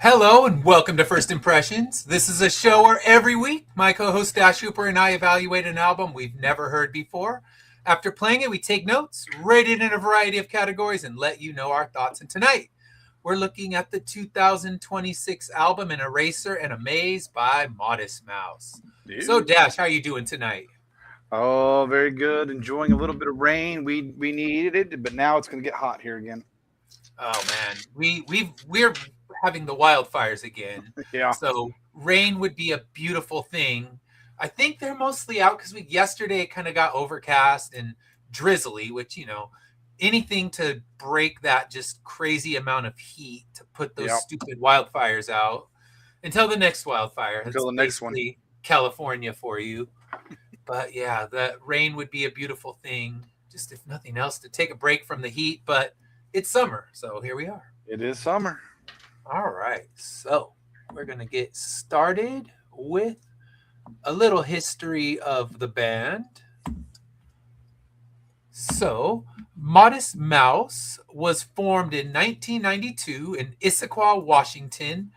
Hello and welcome to First Impressions. This is a show where every week my co-host Dash Hooper and I evaluate an album we've never heard before. After playing it, we take notes, rate it in a variety of categories, and let you know our thoughts. And tonight, we're looking at the 2026 album An Eraser and a Maze by Modest Mouse. So Dash, how are you doing tonight? Oh, very good. Enjoying a little bit of rain. We needed it, but now it's going to get hot here again. Oh man, we're having the wildfires again. Yeah. So rain would be a beautiful thing. I think they're mostly out because we yesterday it kind of got overcast and drizzly, which anything to break that just crazy amount of heat to put those Yeah. stupid wildfires out until the next wildfire. Until the next one. Basically California for you. But yeah, the rain would be a beautiful thing, just if nothing else, to take a break from the heat. But it's summer, so here we are. It is summer. All right, so we're going to get started with a little history of the band. So, Modest Mouse was formed in 1992 in Issaquah, Washington,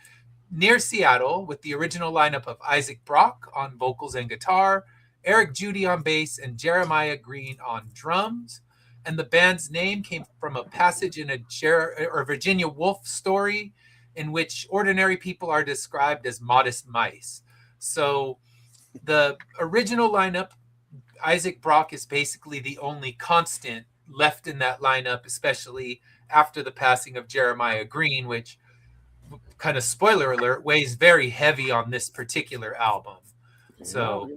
near Seattle, with the original lineup of Isaac Brock on vocals and guitar, Eric Judy on bass, and Jeremiah Green on drums. And the band's name came from a passage in a Virginia Woolf story in which ordinary people are described as modest mice. So the original lineup, Isaac Brock is basically the only constant left in that lineup, especially after the passing of Jeremiah Green, which, kind of spoiler alert, weighs very heavy on this particular album. So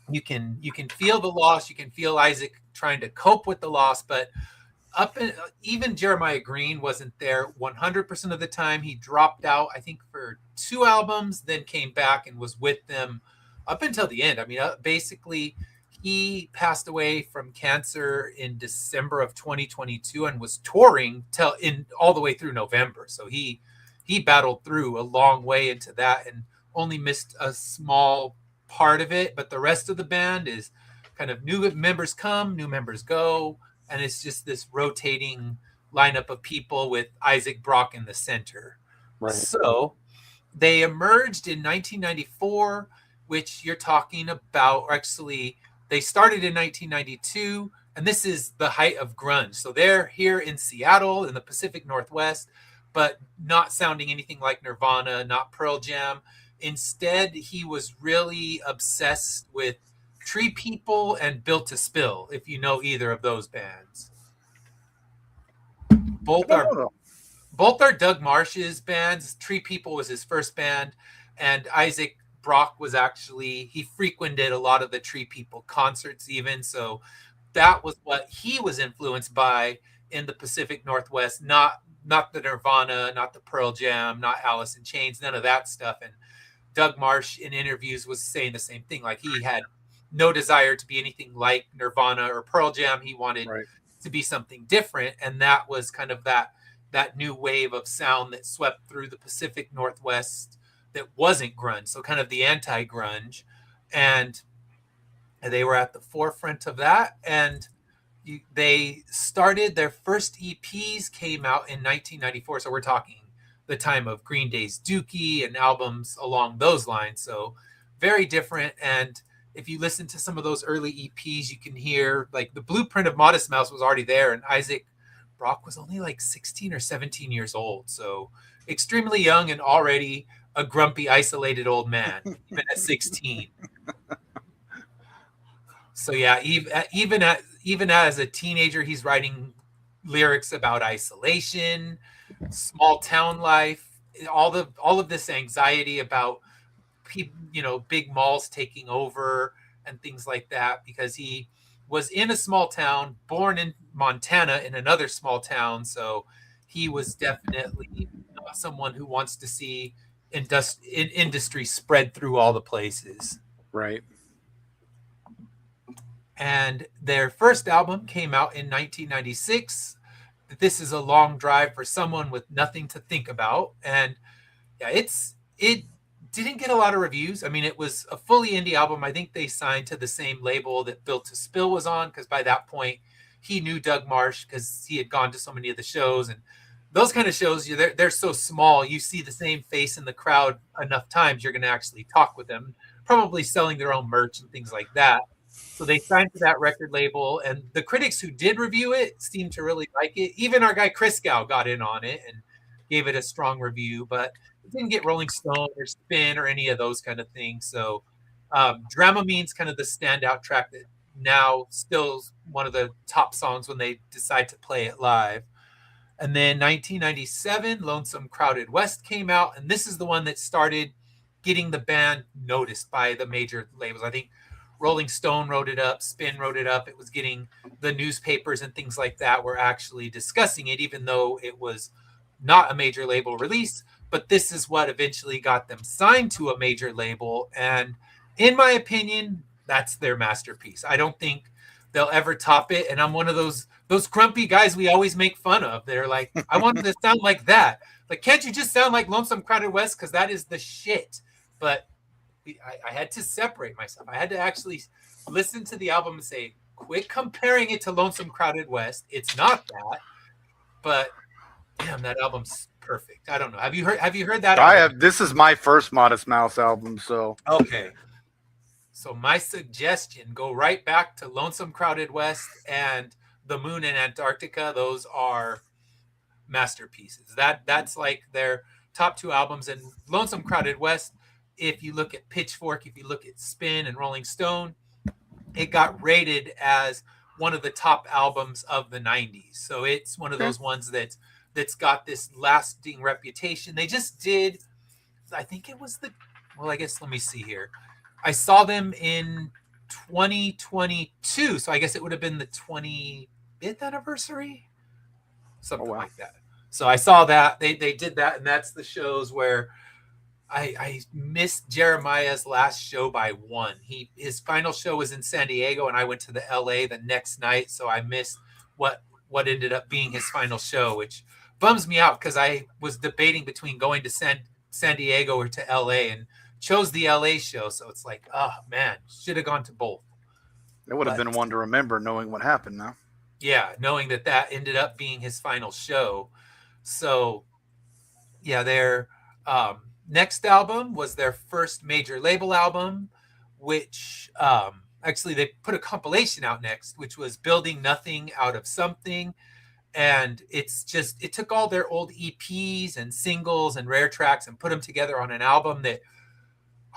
you can feel the loss. You can feel Isaac trying to cope with the loss, but even Jeremiah Green wasn't there 100% of the time. He dropped out, I think, for 2 albums, then came back and was with them up until the end. I mean, basically, he passed away from cancer in December of 2022 and was touring all the way through November. So he battled through a long way into that and only missed a small part of it, but the rest of the band is kind of new members come, new members go, and it's just this rotating lineup of people with Isaac Brock in the center. Right. So they emerged in 1994, which you're talking about. Actually, they started in 1992, and this is the height of grunge. So they're here in Seattle in the Pacific Northwest, but not sounding anything like Nirvana, not Pearl Jam. Instead, he was really obsessed with Tree People and Built to Spill, if you know either of those bands. Both are Doug Marsh's bands. Tree People was his first band, and Isaac Brock was he frequented a lot of the Tree People concerts even, so that was what he was influenced by in the Pacific Northwest, not the Nirvana, not the Pearl Jam, not Alice in Chains, none of that stuff. And Doug Marsh in interviews was saying the same thing. Like, he had no desire to be anything like Nirvana or Pearl Jam. He wanted to be something different. And that was kind of that new wave of sound that swept through the Pacific Northwest that wasn't grunge. So kind of the anti-grunge. And they were at the forefront of that. And they started, their first EPs came out in 1994. So we're talking the time of Green Day's Dookie and albums along those lines. So very different. And if you listen to some of those early EPs, you can hear like the blueprint of Modest Mouse was already there. And Isaac Brock was only like 16 or 17 years old. So extremely young and already a grumpy, isolated old man, even at 16. So yeah, even as a teenager, he's writing lyrics about isolation, small town life, all of this anxiety about people, big malls taking over and things like that, because he was in a small town, born in Montana in another small town. So he was definitely not someone who wants to see industry spread through all the places. Right. And their first album came out in 1996. This is a long drive for someone with nothing to think about. And yeah, it didn't get a lot of reviews. I mean, it was a fully indie album. I think they signed to the same label that Built to Spill was on, because by that point he knew Doug Marsh because he had gone to so many of the shows, and those kind of shows, they're so small. You see the same face in the crowd enough times, you're going to actually talk with them, probably selling their own merch and things like that. So they signed to that record label, and the critics who did review it seemed to really like it. Even our guy Chris Gow got in on it and gave it a strong review, but it didn't get Rolling Stone or Spin or any of those kind of things. So Dramamine's kind of the standout track that now still one of the top songs when they decide to play it live. And then 1997, Lonesome Crowded West came out, and this is the one that started getting the band noticed by the major labels. I think Rolling Stone wrote it up, Spin wrote it up. It was getting the newspapers and things like that were actually discussing it, even though it was not a major label release. But this is what eventually got them signed to a major label. And in my opinion, that's their masterpiece. I don't think they'll ever top it. And I'm one of those grumpy guys we always make fun of. They're like, I want them to sound like that. Like, can't you just sound like Lonesome Crowded West? Because that is the shit. But I had to separate myself. I had to actually listen to the album and say, quit comparing it to Lonesome Crowded West. It's not that. But damn, that album's perfect. I don't know. Have you heard that I album? have. This is my first Modest Mouse album, so Okay. So my suggestion, go right back to Lonesome Crowded West and The Moon in Antarctica. Those are masterpieces. That's like their top two albums. And Lonesome Crowded West, if you look at Pitchfork, if you look at Spin and Rolling Stone, it got rated as one of the top albums of the 90s. So it's one of those ones that's got this lasting reputation. They just did, I think it was I guess let me see here. I saw them in 2022, so I guess it would have been the 25th anniversary, something like that. So I saw that they did that, and that's the shows where I missed Jeremiah's last show by one. His final show was in San Diego, and I went to the LA the next night, so I missed what ended up being his final show, which bums me out because I was debating between going to San Diego or to LA, and chose the LA show. So it's like, oh man, should have gone to both. it would have been one to remember, knowing what happened now. Yeah, knowing that ended up being his final show. So yeah, their next album was their first major label album, which actually they put a compilation out next, which was Building Nothing Out of Something. And it took all their old EPs and singles and rare tracks and put them together on an album that,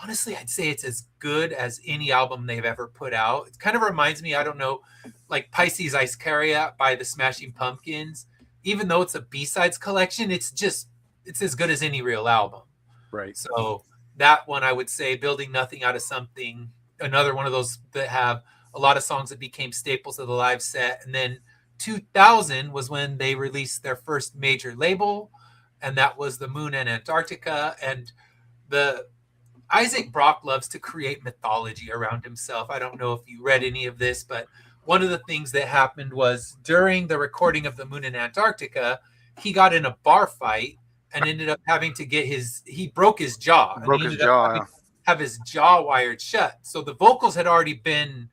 honestly, I'd say it's as good as any album they've ever put out. It kind of reminds me, I don't know, like Pisces Icaria by the Smashing Pumpkins. Even though it's a B-sides collection, it's as good as any real album. Right. So that one, I would say, Building Nothing Out of Something, another one of those that have a lot of songs that became staples of the live set. And then 2000 was when they released their first major label, and that was The Moon in Antarctica. And Isaac Brock loves to create mythology around himself. I don't know if you read any of this, but one of the things that happened was during the recording of The Moon in Antarctica, he got in a bar fight and ended up having to he broke his jaw. Broke his jaw. Have his jaw wired shut. So the vocals had already been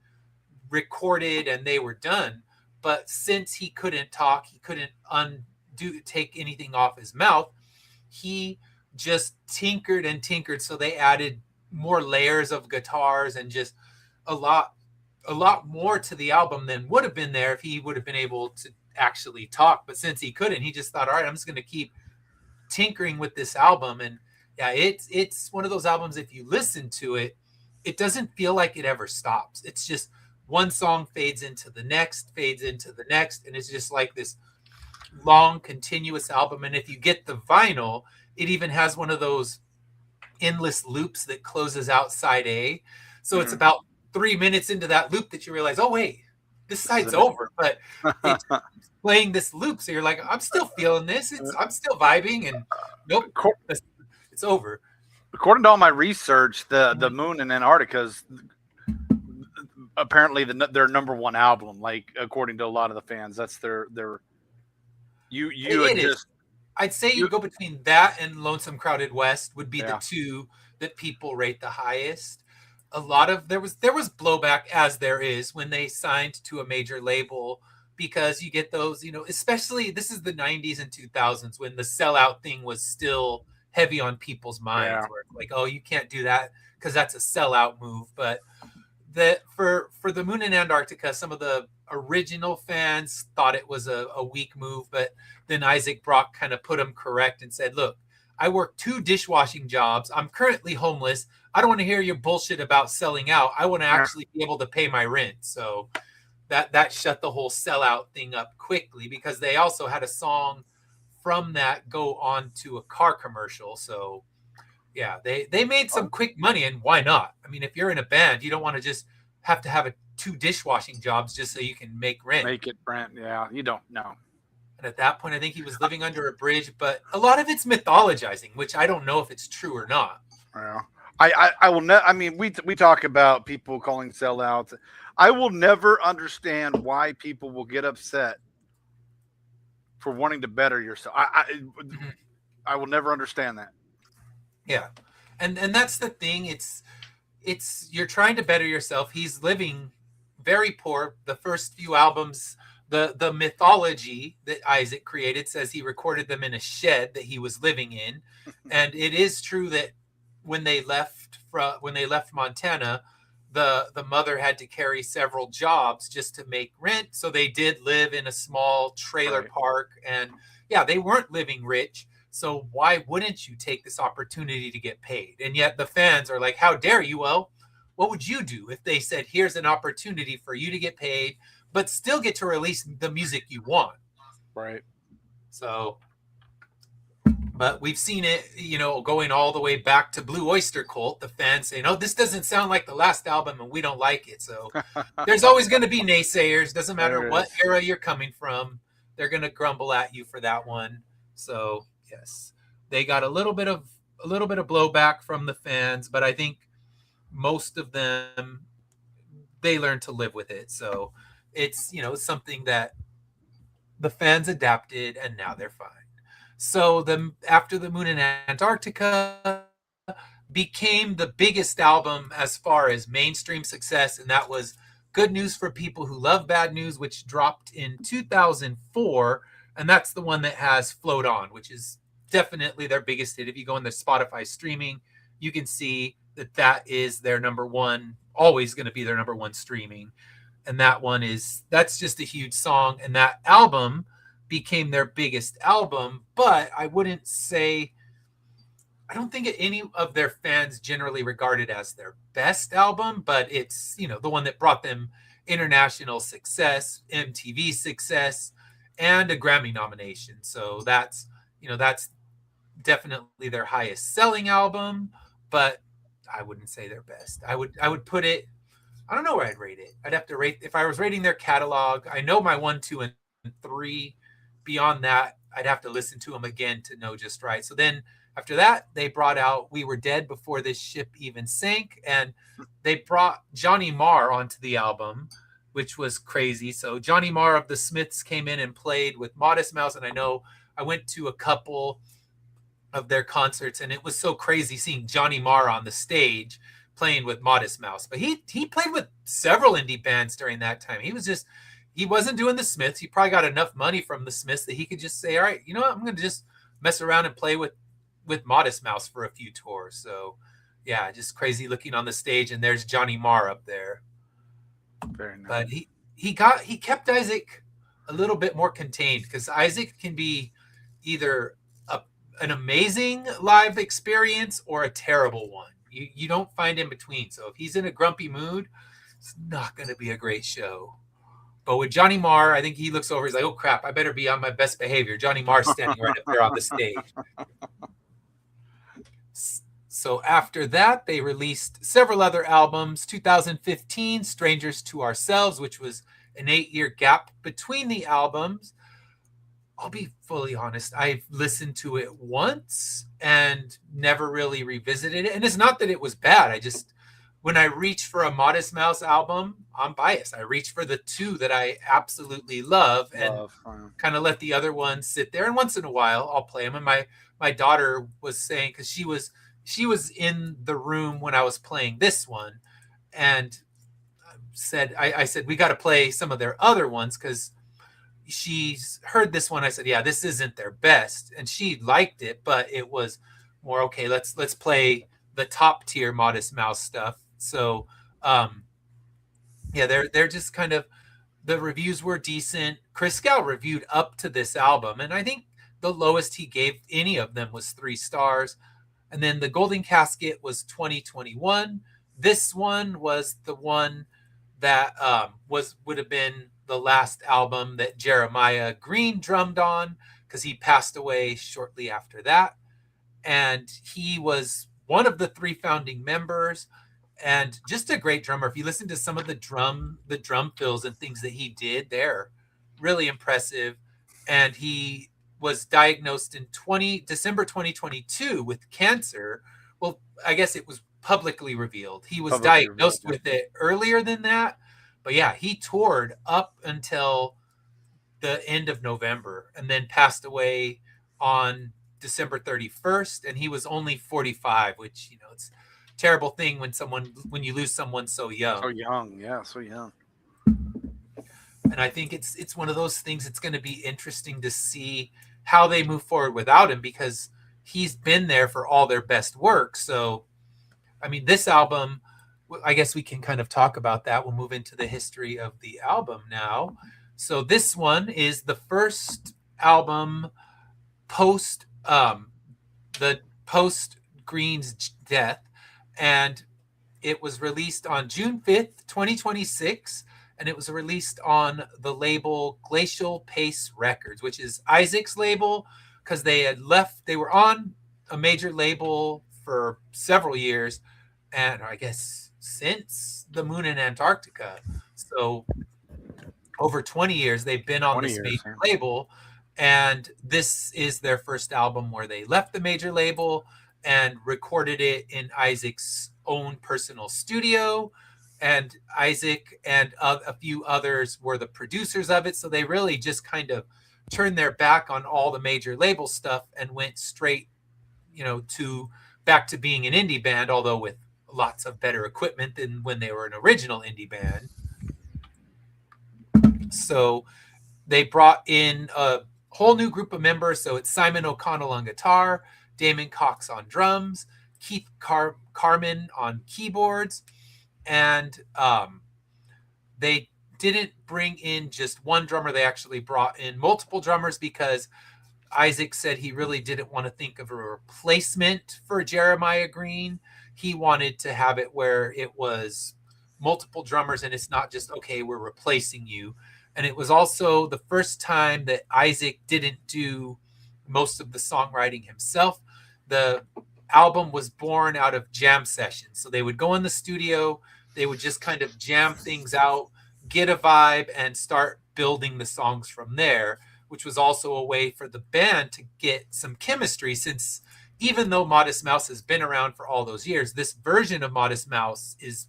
recorded and they were done. But since he couldn't talk, he couldn't take anything off his mouth, he just tinkered and tinkered. So they added more layers of guitars and just a lot more to the album than would have been there if he would have been able to actually talk. But since he couldn't, he just thought, all right, I'm just going to keep tinkering with this album. And yeah, it's one of those albums, if you listen to it, it doesn't feel like it ever stops. It's just one song fades into the next, and it's just like this long, continuous album. And if you get the vinyl, it even has one of those endless loops that closes out side A. So it's about 3 minutes into that loop that you realize, oh, wait, this side's over. But it's playing this loop. So you're like, I'm still feeling this. I'm still vibing. And nope, it's over. According to all my research, the Moon in Antarctica is apparently their number one album. Like, according to a lot of the fans, that's their I'd say you go between that and Lonesome Crowded West would be the two that people rate the highest. There was blowback, as there is when they signed to a major label. because you get those, especially this is the 90s and 2000s when the sellout thing was still heavy on people's Yeah. minds, where it's like, oh, you can't do that because that's a sellout move. But that for the Moon and Antarctica, some of the original fans thought it was a weak move, but then Isaac Brock kind of put him correct and said, "Look, I work 2 dishwashing jobs. I'm currently homeless. I don't want to hear your bullshit about selling out. I want to Yeah. actually be able to pay my rent." So that shut the whole sellout thing up quickly, because they also had a song from that go on to a car commercial. So yeah, they made some Oh, quick money, and why not? I mean, if you're in a band, you don't want to just have to have 2 dishwashing jobs just so you can make rent. make it, Brent. Yeah, you don't know. And at that point, I think he was living under a bridge, but a lot of it's mythologizing, which I don't know if it's true or not. Yeah. I will I mean, we talk about people calling sellouts. I will never understand why people will get upset for wanting to better yourself. Mhm. I will never understand that. Yeah, and that's the thing. It's you're trying to better yourself. He's living very poor. The first few albums, the mythology that Isaac created says he recorded them in a shed that he was living in, and it is true that when they left Montana, the mother had to carry several jobs just to make rent. So they did live in a small trailer Right. park, and yeah, they weren't living rich. So why wouldn't you take this opportunity to get paid? And yet the fans are like, "How dare you?" Well, what would you do if they said, "Here's an opportunity for you to get paid, but still get to release the music you want"? Right. So, but we've seen it, going all the way back to Blue Oyster Cult, the fans saying, "Oh, this doesn't sound like the last album and we don't like it." So there's always going to be naysayers. Doesn't matter There it what is. era you're coming from. They're going to grumble at you for that one. So, yes, they got a little bit of blowback from the fans, but I think most of them, they learned to live with it. So it's, something that the fans adapted and now they're fine. So the after the Moon in Antarctica became the biggest album as far as mainstream success, and that was Good News for People Who Love Bad News, which dropped in 2004, and that's the one that has Float On, which is definitely their biggest hit. If you go in the Spotify streaming, you can see that is their number one, always going to be their number one streaming. And that's just a huge song, and that album became their biggest album. But I don't think any of their fans generally regard it as their best album, but it's, the one that brought them international success, MTV success, and a Grammy nomination. So that's definitely their highest selling album, but I wouldn't say their best. I would put it, I don't know where I'd rate it. I'd have to rate, if I was rating their catalog. I know my 1, 2, and 3. Beyond that, I'd have to listen to them again to know just right. So then after that, they brought out We Were Dead Before This Ship Even Sank, and they brought Johnny Marr onto the album, which was crazy. So Johnny Marr of the Smiths came in and played with Modest Mouse, and I know I went to a couple of their concerts, and it was so crazy seeing Johnny Marr on the stage playing with Modest Mouse. But he played with several indie bands during that time. He wasn't doing the Smiths. He probably got enough money from the Smiths that he could just say, "All right, you know what? I'm going to just mess around and play with Modest Mouse for a few tours." So yeah, just crazy looking on the stage, and there's Johnny Marr up there. Very nice. But he kept Isaac a little bit more contained, because Isaac can be either an amazing live experience or a terrible one. You don't find in between. So if he's in a grumpy mood, it's not going to be a great show. But with Johnny Marr, I think he looks over. He's like, "Oh crap! I better be on my best behavior." Johnny Marr's standing right up there on the stage. So after that, they released several other albums. 2015, Strangers to Ourselves, which was an 8-year gap between the albums. I'll be fully honest, I've listened to it once and never really revisited it. And it's not that it was bad. When I reach for a Modest Mouse album, I'm biased. I reach for the two that I absolutely love and kind of let the other ones sit there. And once in a while, I'll play them. And my daughter was saying, because she was in the room when I was playing this one, and I said, we got to play some of their other ones, because she's heard this one. I said, yeah, this isn't their best, and she liked it, but it was more okay. Let's play the top tier Modest Mouse stuff. So um, yeah, they're just kind of, the reviews were decent. Chris Gal reviewed up to this album, and I think the lowest he gave any of them was 3 stars. And then the Golden Casket was 2021. This one was the one that was would have been the last album that Jeremiah Green drummed on, because he passed away shortly after that. And he was one of the 3 founding members, and just a great drummer. If you listen to some of the drum fills and things that he did, they're really impressive. And he was diagnosed in 20 December 2022 with cancer. Well, I guess it was publicly revealed. He was Publicly revealed. diagnosed with it earlier than that. But yeah, he toured up until the end of November and then passed away on December 31st, and he was only 45, which, it's a terrible thing when you lose someone so young. So young, yeah, so young. And I think it's one of those things. It's going to be interesting to see how they move forward without him, because he's been there for all their best work. So I mean, this album, I guess we can kind of talk about that. We'll move into the history of the album now. So this one is the first album post the post Green's death, and it was released on June 5th, 2026, and it was released on the label Glacial Pace Records, which is Isaac's label, because they were on a major label for several years, and I guess since the Moon in Antarctica. So over 20 years they've been on 20 this years, major yeah. label, and this is their first album where they left the major label and recorded it in Isaac's own personal studio. And Isaac and a few others were the producers of it, so they really just kind of turned their back on all the major label stuff and went straight, to back to being an indie band, although with lots of better equipment than when they were an original indie band. So they brought in a whole new group of members. So it's Simon O'Connell on guitar, Damon Cox on drums, Keith Carmen on keyboards, and they didn't bring in just one drummer. They actually brought in multiple drummers, because Isaac said he really didn't want to think of a replacement for Jeremiah Green. He wanted to have it where it was multiple drummers, and it's not just, okay, we're replacing you. And it was also the first time that Isaac didn't do most of the songwriting himself. The album was born out of jam sessions. So they would go in the studio, they would just kind of jam things out, get a vibe, and start building the songs from there, which was also a way for the band to get some chemistry, since even though Modest Mouse has been around for all those years, this version of Modest Mouse is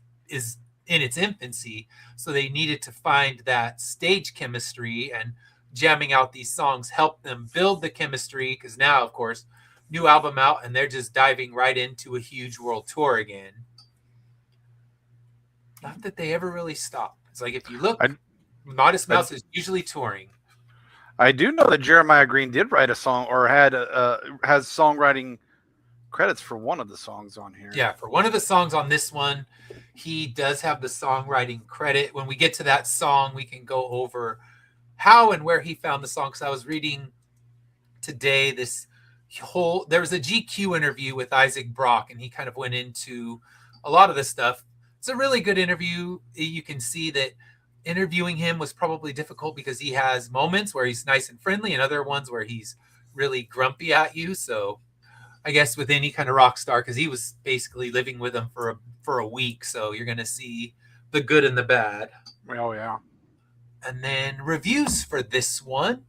in its infancy. So they needed to find that stage chemistry, and jamming out these songs helped them build the chemistry, because now, of course, new album out, and they're just diving right into a huge world tour again. Not that they ever really stop. It's like, if you look, Modest Mouse is usually touring. I do know that Jeremiah Green did write a song, or has songwriting credits for one of the songs on here. Yeah, for one of the songs on this one, he does have the songwriting credit. When we get to that song, we can go over how and where he found the song. Because I was reading today there was a GQ interview with Isaac Brock, and he kind of went into a lot of this stuff. It's a really good interview. You can see that interviewing him was probably difficult, because he has moments where he's nice and friendly and other ones where he's really grumpy at you. So I guess with any kind of rock star, because he was basically living with him for a week, so you're going to see the good and the bad. Oh, yeah. And then reviews for this one.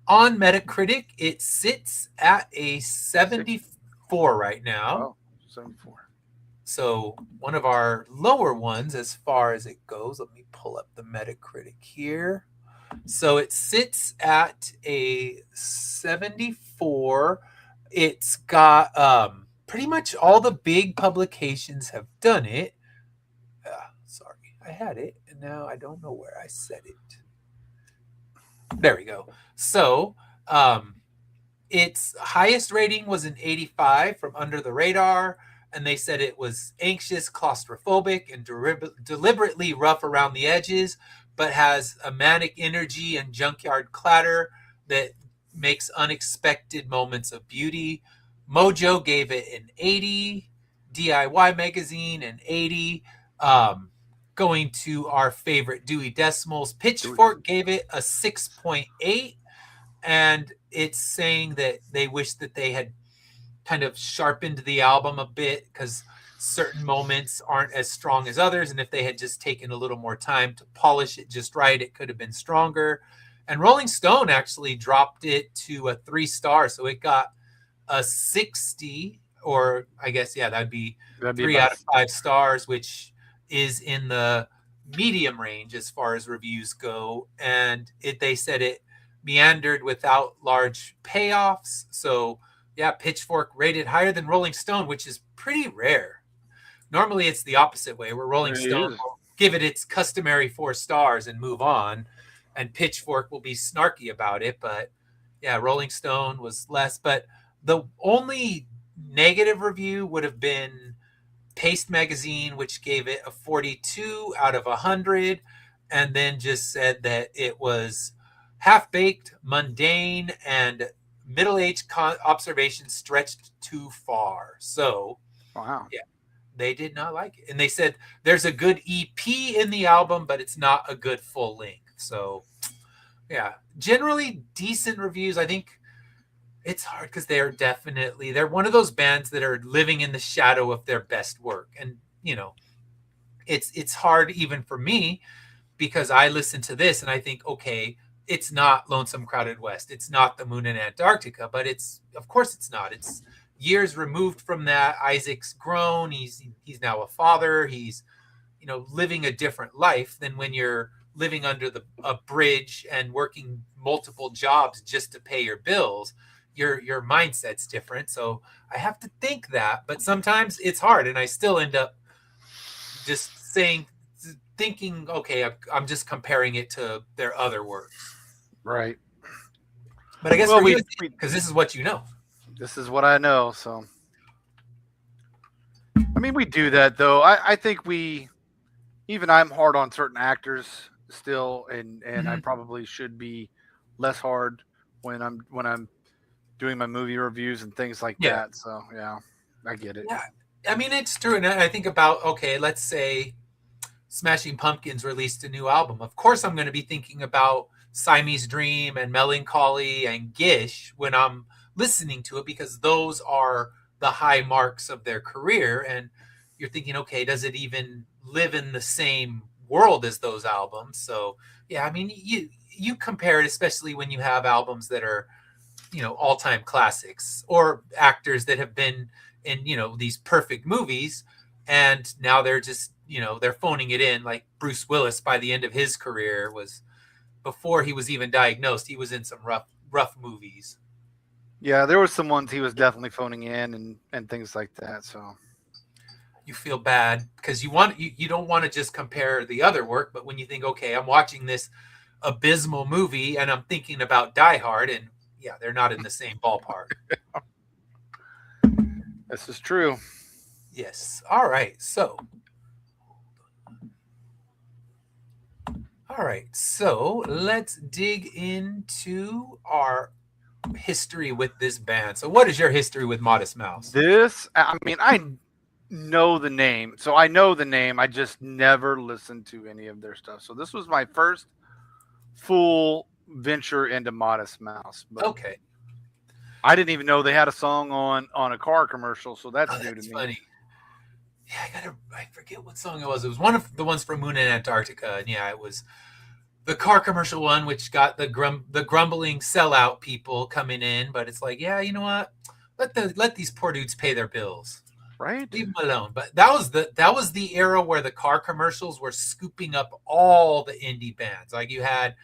On Metacritic, it sits at a 74 right now. Oh, 74. So one of our lower ones as far as it goes. Let me pull up the Metacritic here. So it sits at a 74. It's got pretty much all the big publications have done it. Sorry, I had it, and now I don't know where I set it. There we go. So, um, its highest rating was an 85 from Under the Radar, and they said it was anxious, claustrophobic, and deliberately rough around the edges, but has a manic energy and junkyard clatter that makes unexpected moments of beauty. Mojo gave it an 80, DIY Magazine an 80. Um, Going to our favorite Dewey Decimals, Do we? Pitchfork gave it a 6.8, and it's saying that they wish that they had kind of sharpened the album a bit because certain moments aren't as strong as others, and if they had just taken a little more time to polish it just right, it could have been stronger. And Rolling Stone actually dropped it to a 3 star, so it got a 60, or I guess, yeah, that'd be That'd be 3 about out of 5 stars, which is in the medium range as far as reviews go. And they said it meandered without large payoffs. So yeah, Pitchfork rated higher than Rolling Stone, which is pretty rare. Normally it's the opposite way, where Rolling it Stone is. will give it its customary 4 stars and move on, and Pitchfork will be snarky about it. But yeah, Rolling Stone was less. But the only negative review would have been Paste Magazine, which gave it a 42 out of 100, and then just said that it was half baked, mundane, and middle aged observations stretched too far. So, Wow. yeah, they did not like it. And they said there's a good EP in the album, but it's not a good full length. So, yeah, generally decent reviews. I think it's hard because they're one of those bands that are living in the shadow of their best work. And, it's hard even for me because I listen to this and I think, okay, it's not Lonesome Crowded West. It's not The Moon in Antarctica, but of course it's not. It's years removed from that. Isaac's grown. He's now a father. He's, living a different life than when you're living under a bridge and working multiple jobs just to pay your bills. Your mindset's different. So I have to think that, but sometimes it's hard, and I still end up just thinking, okay, I'm just comparing it to their other works. Right. But I guess Well, for you, we because this is what you know. this is what I know. So I mean, we do that though. I think even I'm hard on certain actors still, and I Mm-hmm. probably should be less hard when I'm doing my movie reviews and things like Yeah. that. So yeah, I get it. Yeah. I mean, it's true. And I think about, okay, let's say Smashing Pumpkins released a new album. Of course, I'm going to be thinking about Siamese Dream and Melancholy and Gish when I'm listening to it, because those are the high marks of their career. And you're thinking, okay, does it even live in the same world as those albums? So, yeah, I mean, you compare it, especially when you have albums that are, all-time classics, or actors that have been in, these perfect movies, and now they're just, they're phoning it in. Like Bruce Willis, by the end of his career, was before he was even diagnosed, he was in some rough movies. Yeah, there were some ones he was definitely phoning in and things like that. So You feel bad because you don't want to just compare the other work, but when you think, okay, I'm watching this abysmal movie and I'm thinking about Die Hard, and yeah, they're not in the same ballpark. this is true. Yes. All right. So, let's dig into our history with this band. So, what is your history with Modest Mouse? I mean, I know the name, so I know the name. I just never listened to any of their stuff. So this was my first full venture into Modest Mouse, but Okay. I didn't even know they had a song on a car commercial. So that's Oh, new to that's me. funny. Yeah, I forget what song it was. It was one of the ones from Moon in Antarctica, and yeah, it was the car commercial one, which got the grumbling sellout people coming in. But it's like, yeah, you know what? Let these poor dudes pay their bills. Right? Leave them alone. But that was the era where the car commercials were scooping up all the indie bands. Like you had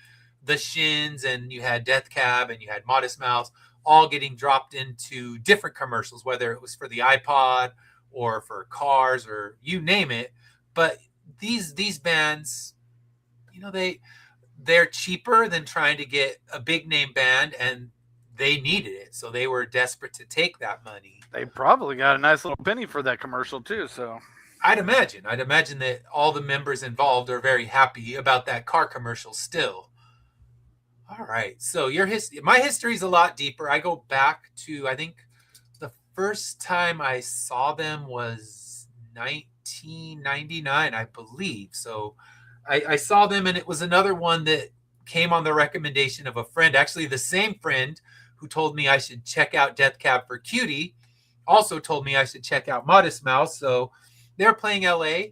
the Shins, and you had Death Cab, and you had Modest Mouse, all getting dropped into different commercials, whether it was for the iPod or for cars or you name it. But these bands, you know, they're cheaper than trying to get a big name band, and they needed it, so they were desperate to take that money. They probably got a nice little penny for that commercial too. So I'd imagine that all the members involved are very happy about that car commercial still. All right, so my history is a lot deeper. I go back to, I think the first time I saw them was 1999, I believe. So I saw them, and it was another one that came on the recommendation of a friend, actually the same friend who told me I should check out Death Cab for Cutie, also told me I should check out Modest Mouse. So they're playing LA.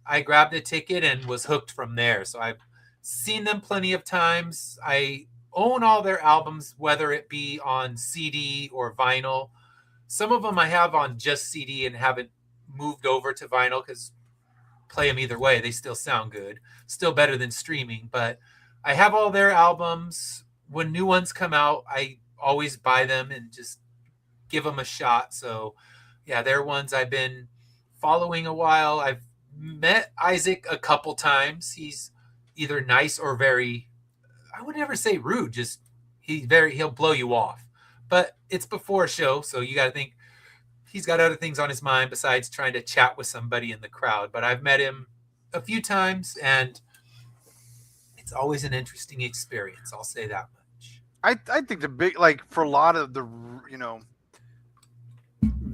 I grabbed a ticket and was hooked from there. So I've seen them plenty of times. I own all their albums, whether it be on CD or vinyl. Some of them I have on just CD and haven't moved over to vinyl because play them either way. They still sound good, still better than streaming. But I have all their albums. When new ones come out, I always buy them and just give them a shot. So yeah, they're ones I've been following a while. I've met Isaac a couple times. He's either nice or very, I would never say rude, just he'll blow you off. But it's before a show, so you got to think he's got other things on his mind besides trying to chat with somebody in the crowd. But I've met him a few times, and it's always an interesting experience. I'll say that much. I think the big, like, for a lot of the, you know,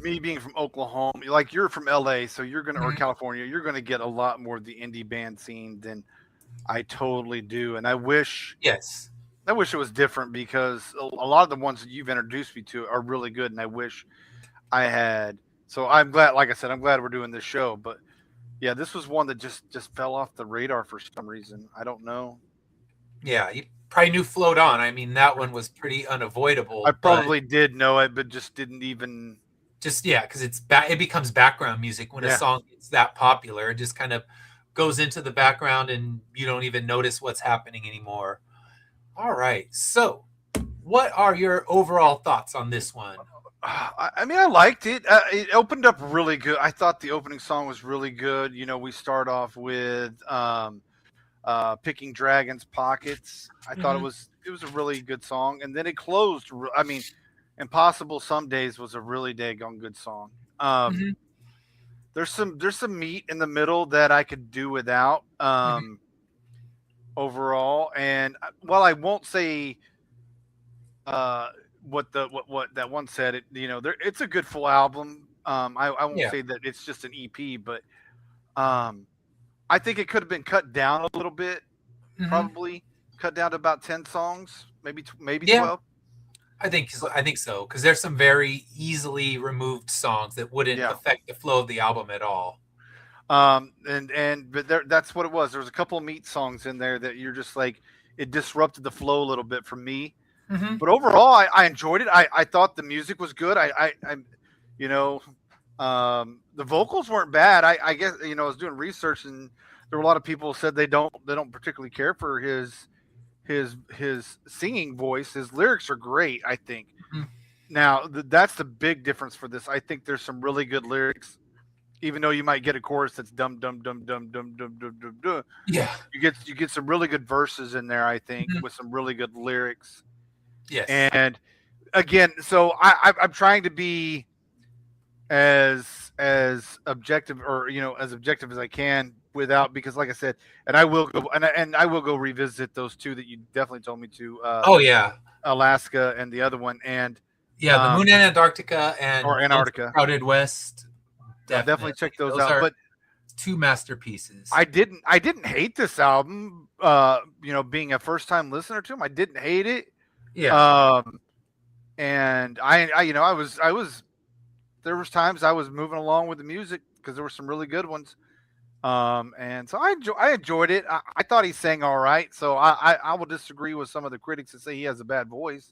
me being from Oklahoma, like you're from LA, so you're gonna, or California, you're gonna get a lot more of the indie band scene than I totally do, and I wish Yes. it was different because a lot of the ones that you've introduced me to are really good, and I wish I had. So I'm glad, like I said, I'm glad we're doing this show. But yeah, this was one that just fell off the radar for some reason. I don't know. Yeah, you probably knew Float On. I mean, that one was pretty unavoidable. I probably did know it, but just didn't even. Just yeah, because it becomes background music when a song gets that popular. It just kind of goes into the background, and you don't even notice what's happening anymore. All right, so what are your overall thoughts on this one? I mean, I liked it. It opened up really good. I thought the opening song was really good. You know, we start off with "Picking Dragons' Pockets." I thought it was a really good song, and then it closed. I mean, "Impossible Some Days" was a really daggone good song. There's some meat in the middle that I could do without. Overall, and while I won't say what that one said, you know, it's a good full album. I won't say that it's just an EP, but I think it could have been cut down a little bit, probably cut down to about 10 songs, maybe 12. I think so, because there's some very easily removed songs that wouldn't affect the flow of the album at all. But that's what it was. There was a couple of meat songs in there that you're just like, it disrupted the flow a little bit for me. But overall, I enjoyed it. I thought the music was good. I you know, the vocals weren't bad. I guess, you know, I was doing research, and there were a lot of people who said they don't particularly care for his singing voice. His lyrics are great, I think. Now that's the big difference for this. I think there's some really good lyrics, even though you might get a chorus that's dum dum dum dum dum dum dum dum dum. Yeah, you get some really good verses in there, I think, with some really good lyrics. Yes. And again, so I'm trying to be as objective, or, you know, as objective as I can without, because like I said, and I will go and I will go revisit those two that you definitely told me to. Alaska and the other one, and the Moon and Antarctica, or Antarctica, Crowded West. Definitely check those out. But two masterpieces. I didn't hate this album. You know, being a first time listener to them, I didn't hate it. Yeah. And I you know, I was there was times I was moving along with the music because there were some really good ones. And so I enjoyed it. I thought he sang all right. So I will disagree with some of the critics that say he has a bad voice.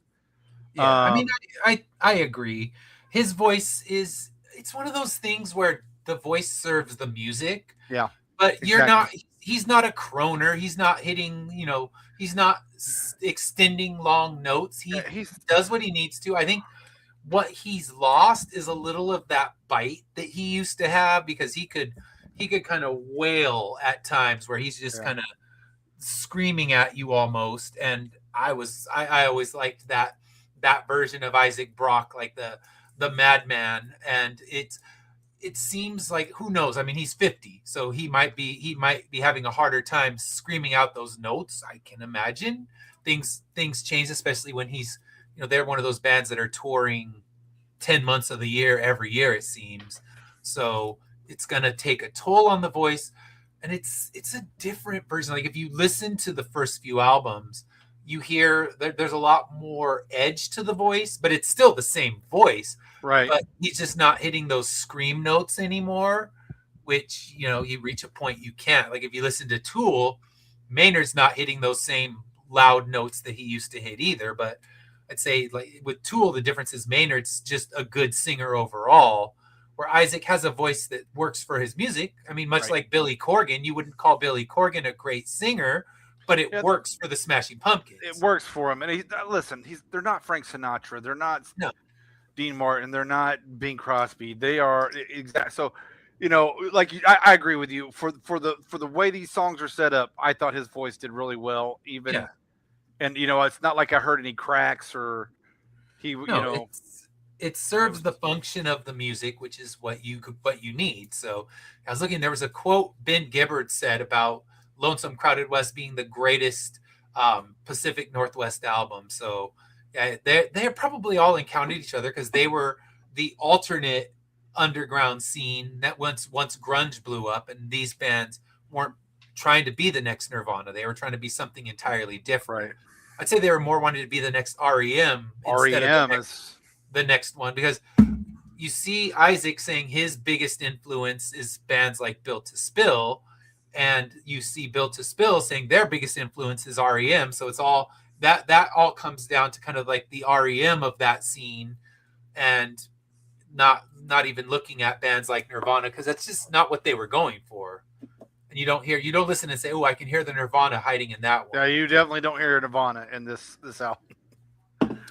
Yeah, I mean, I agree. His voice it's one of those things where the voice serves the music. Yeah. But he's not a croner. He's not hitting, you know, he's not extending long notes. He does what he needs to. I think what he's lost is a little of that bite that he used to have, because he could kind of wail at times where he's just kind of screaming at you almost. And I always liked that version of Isaac Brock, like the madman. And it seems like, who knows? I mean, he's 50, so he might be having a harder time screaming out those notes. I can imagine things change, especially when they're one of those bands that are touring 10 months of the year every year, it seems. So it's going to take a toll on the voice, and it's a different version. Like if you listen to the first few albums, you hear there's a lot more edge to the voice, but it's still the same voice, Right. but he's just not hitting those scream notes anymore, which, you reach a point you can't. Like if you listen to Tool, Maynard's not hitting those same loud notes that he used to hit either. But I'd say, like with Tool, the difference is Maynard's just a good singer overall, where Isaac has a voice that works for his music. I mean, much Right. like Billy Corgan, you wouldn't call Billy Corgan a great singer, but it Yeah, works for the Smashing it Pumpkins. works for him. And listen, they're not Frank Sinatra. They're not No, Dean Martin. They're not Bing Crosby. They are exact. So, like I agree with you for the way these songs are set up. I thought his voice did really well, yeah, even, and it's not like I heard any cracks or he, no, it it serves was the function of the music, which is what you need. So I was looking. There was a quote Ben Gibbard said about Lonesome Crowded West being the greatest Pacific Northwest album. So yeah, they're probably all encountered each other because they were the alternate underground scene that once grunge blew up, and these bands weren't trying to be the next Nirvana. They were trying to be something entirely different. right. I'd say they were more wanting to be the next REM instead of the REM next is the next one, because you see Isaac saying his biggest influence is bands like Built to Spill, and you see Built to Spill saying their biggest influence is REM. So it's all that all comes down to kind of like the REM of that scene, and not even looking at bands like Nirvana, because that's just not what they were going for. And you don't listen and say, "Oh, I can hear the Nirvana hiding in that one." yeah. You definitely don't hear Nirvana in this album.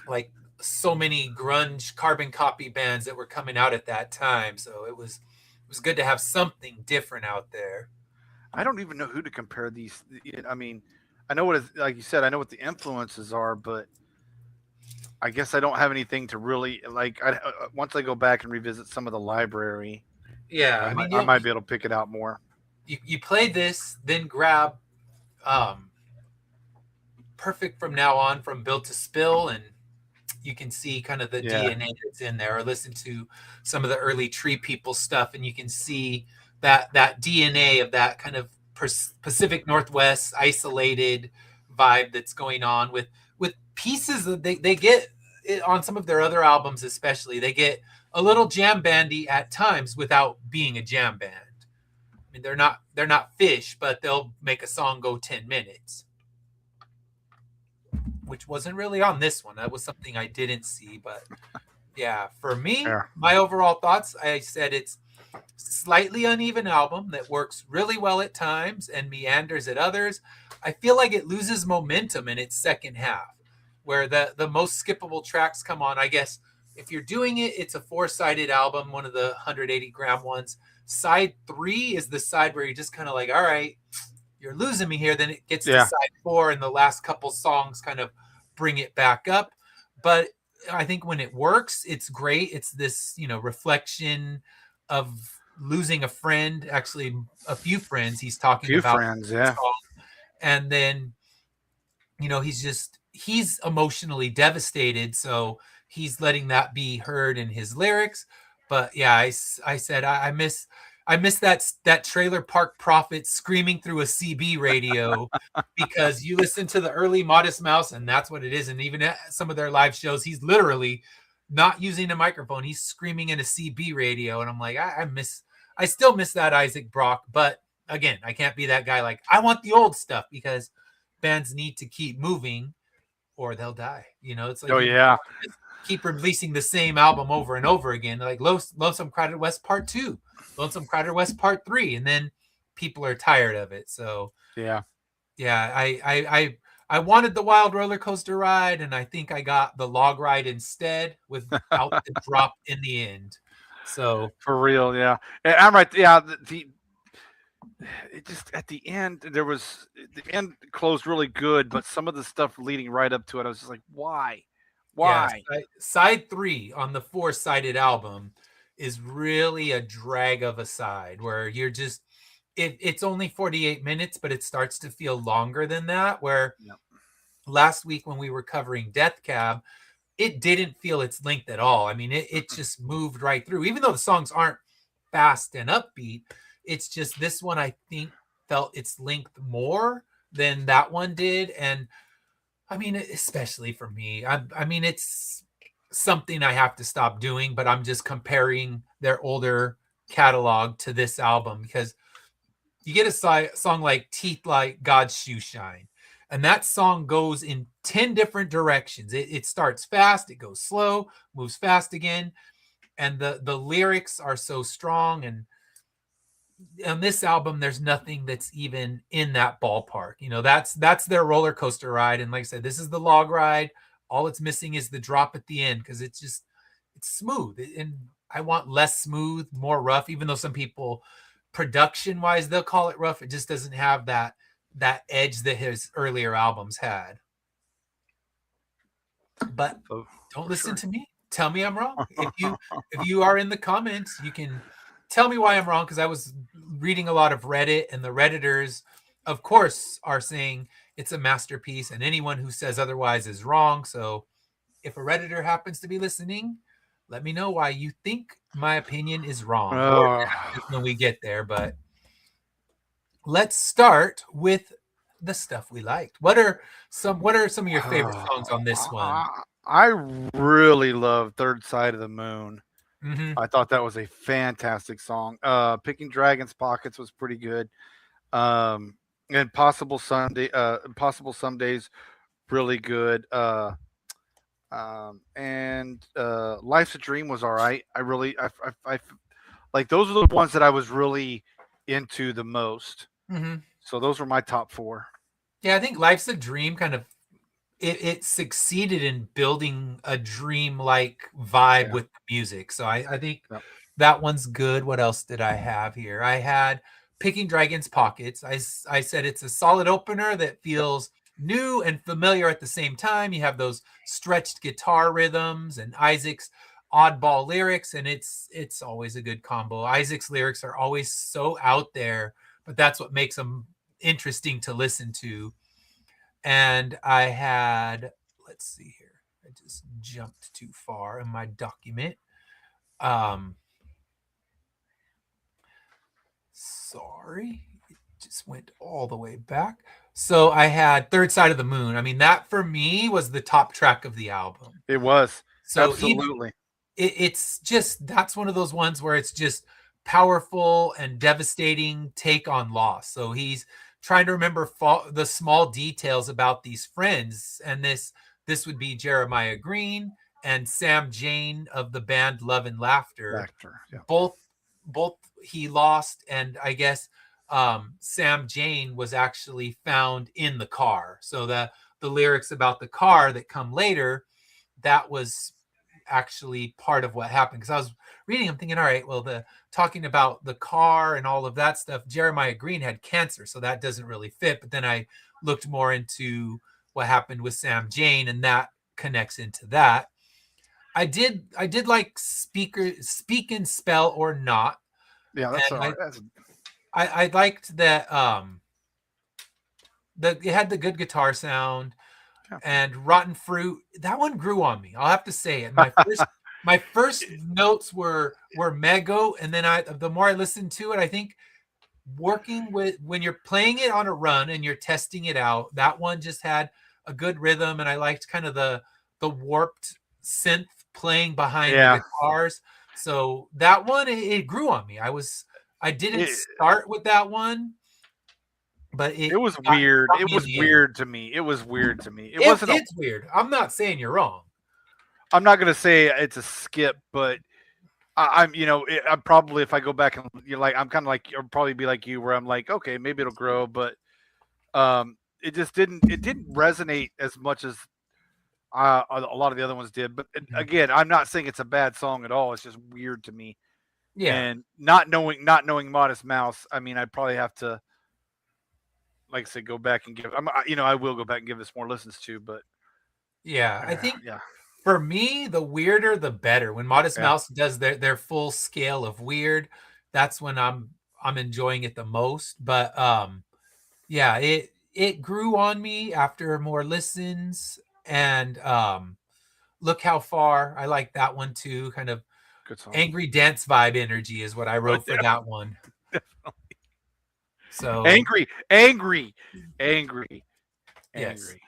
Like so many grunge carbon copy bands that were coming out at that time. So it was good to have something different out there. I don't even know who to compare these. I mean, I know what like you said. I know what the influences are, but I guess I don't have anything to really like. Once I go back and revisit some of the library, Yeah, I I might mean, I might be able to pick it out more. you play this, then grab um, Perfect from Now On from Built to Spill, and you can see kind of the Yeah, DNA that's in there, or listen to some of the early Tree People stuff, and you can see that DNA of that kind of Pacific Northwest isolated vibe that's going on with pieces that they get on some of their other albums, especially they get a little jam bandy at times without being a jam band. I mean, they're not Fish, but they'll make a song go 10 minutes, which wasn't really on this one. That was something I didn't see, but yeah, for me, yeah, my overall thoughts, I said it's slightly uneven album that works really well at times and meanders at others. I feel like it loses momentum in its second half, where the most skippable tracks come on. I guess if you're doing it, it's a four-sided album, one of the 180-gram ones. Side 3 is the side where you're just kind of like, all right, you're losing me here. Then it gets to yeah. side 4, and the last couple songs kind of bring it back up. But I think when it works, it's great. It's this, reflection of losing a friend, actually a few friends he's talking Few about friends. in the Yeah, song. And then, he's emotionally devastated. So he's letting that be heard in his lyrics. But yeah, I said, I miss that Trailer Park Prophet screaming through a CB radio, because you listen to the early Modest Mouse, and that's what it is. And even at some of their live shows, he's literally not using a microphone. He's screaming in a CB radio. And I'm like, I still miss that Isaac Brock. But again, I can't be that guy. Like, I want the old stuff, because bands need to keep moving or they'll die. It's like oh you yeah, keep releasing the same album over and over again, like Lonesome Crowded West Part 2, Lonesome Crowded West Part 3, and then people are tired of it. So yeah. yeah, I wanted the wild roller coaster ride, and I think I got the log ride instead without the drop in the end. So For real, yeah. And I'm right. Yeah, it just at the end there was the end closed really good, but some of the stuff leading right up to it, I was just like, why, Yeah, why? side three on the four-sided album is really a drag of a side where you're just it's only 48 minutes, but it starts to feel longer than that. Where Yeah. last week when we were covering Death Cab, it didn't feel its length at all. I mean, it just moved right through, even though the songs aren't fast and upbeat. It's just this one, I think, felt its length more than that one did. And I mean, especially for me, I mean, it's something I have to stop doing, but I'm just comparing their older catalog to this album because you get a song like Teeth Like God's Shoe Shine, and that song goes in 10 different directions. It starts fast, it goes slow, moves fast again, and the lyrics are so strong. And on this album, there's nothing that's even in that ballpark. You know, that's their roller coaster ride. And like I said, this is the log ride. All it's missing is the drop at the end because it's smooth. And I want less smooth, more rough, even though some people production wise they'll call it rough. It just doesn't have that edge that his earlier albums had. But So don't for listen sure. to me. Tell me I'm wrong. If you are in the comments, you can tell me why I'm wrong because I was reading a lot of Reddit and the Redditors, of course, are saying it's a masterpiece, and anyone who says otherwise is wrong. So if a Redditor happens to be listening, let me know why you think my opinion is wrong or Oh, just when we get there. But let's start with the stuff we liked. What are some of your favorite songs on this one? I really love Third Side of the Moon. Hmm. I thought that was a fantastic song. Picking Dragon's Pockets was pretty good. Um, and Possible Somedays, really good. And Life's a Dream was all right. I like those are the ones that I was really into the most. Hmm. So those were my top four. Yeah, I think Life's a Dream kind of it succeeded in building a dream-like vibe Yeah. with the music. So I think Yep. that one's good. What else did I have here? I had Picking Dragon's Pockets. I said it's a solid opener that Yep. feels new and familiar at the same time. You have those stretched guitar rhythms and Isaac's oddball lyrics, and it's always a good combo. Isaac's lyrics are always so out there, but that's what makes them interesting to listen to. And I had, let's see here. I just jumped too far in my document. Um, Sorry, it just went all the way back. So I had Third Side of the Moon. I mean, that for me was the top track of the album. It was So even absolutely. it's just that's one of those ones where it's just powerful and devastating take on loss. So he's trying to remember the small details about these friends, and this would be Jeremiah Green and Sam Jane of the band Love and Laughter. Actor. Yeah. Both he lost, and I guess Sam Jane was actually found in the car. So the lyrics about the car that come later, that was actually part of what happened because I was reading, I'm thinking, all right, well, the talking about the car and all of that stuff, Jeremiah Green had cancer, so that doesn't really fit. But then I looked more into what happened with Sam Jane, and that connects into that. I did like Speak and Spell or Not, Yeah, that's and all I right. That's I, I liked that it had the good guitar sound. And Rotten Fruit, that one grew on me. I'll have to say it. yeah. My first notes were Mego, and then the more I listened to it, I think working with when you're playing it on a run and you're testing it out, that one just had a good rhythm, and I liked kind of the warped synth playing behind the Yeah. guitars. So that one it grew on me. I didn't It, start with that one, but it was got, weird. got It me in was the end. weird to me. It was weird to me. It wasn't a. It's weird. I'm not saying you're wrong. I'm not gonna say it's a skip, but I'm I'm probably if I go back and you're like I'm kind of like I'll probably be like you where I'm like okay maybe it'll grow, but it didn't resonate as much as a lot of the other ones did. But Mhm. again, I'm not saying it's a bad song at all. It's just weird to me. Yeah. And not knowing Modest Mouse, I mean, I'd probably have to, like I said, go back and give. I will go back and give this more listens to, but Yeah. I think yeah, for me, the weirder the better. When Modest yeah, Mouse does their full scale of weird, that's when I'm enjoying it the most. But yeah, it grew on me after more listens, and look how far. I like that one too. Kind of good song. angry dance vibe energy is what I Oh, wrote for that one. So angry, angry, angry, yes. angry.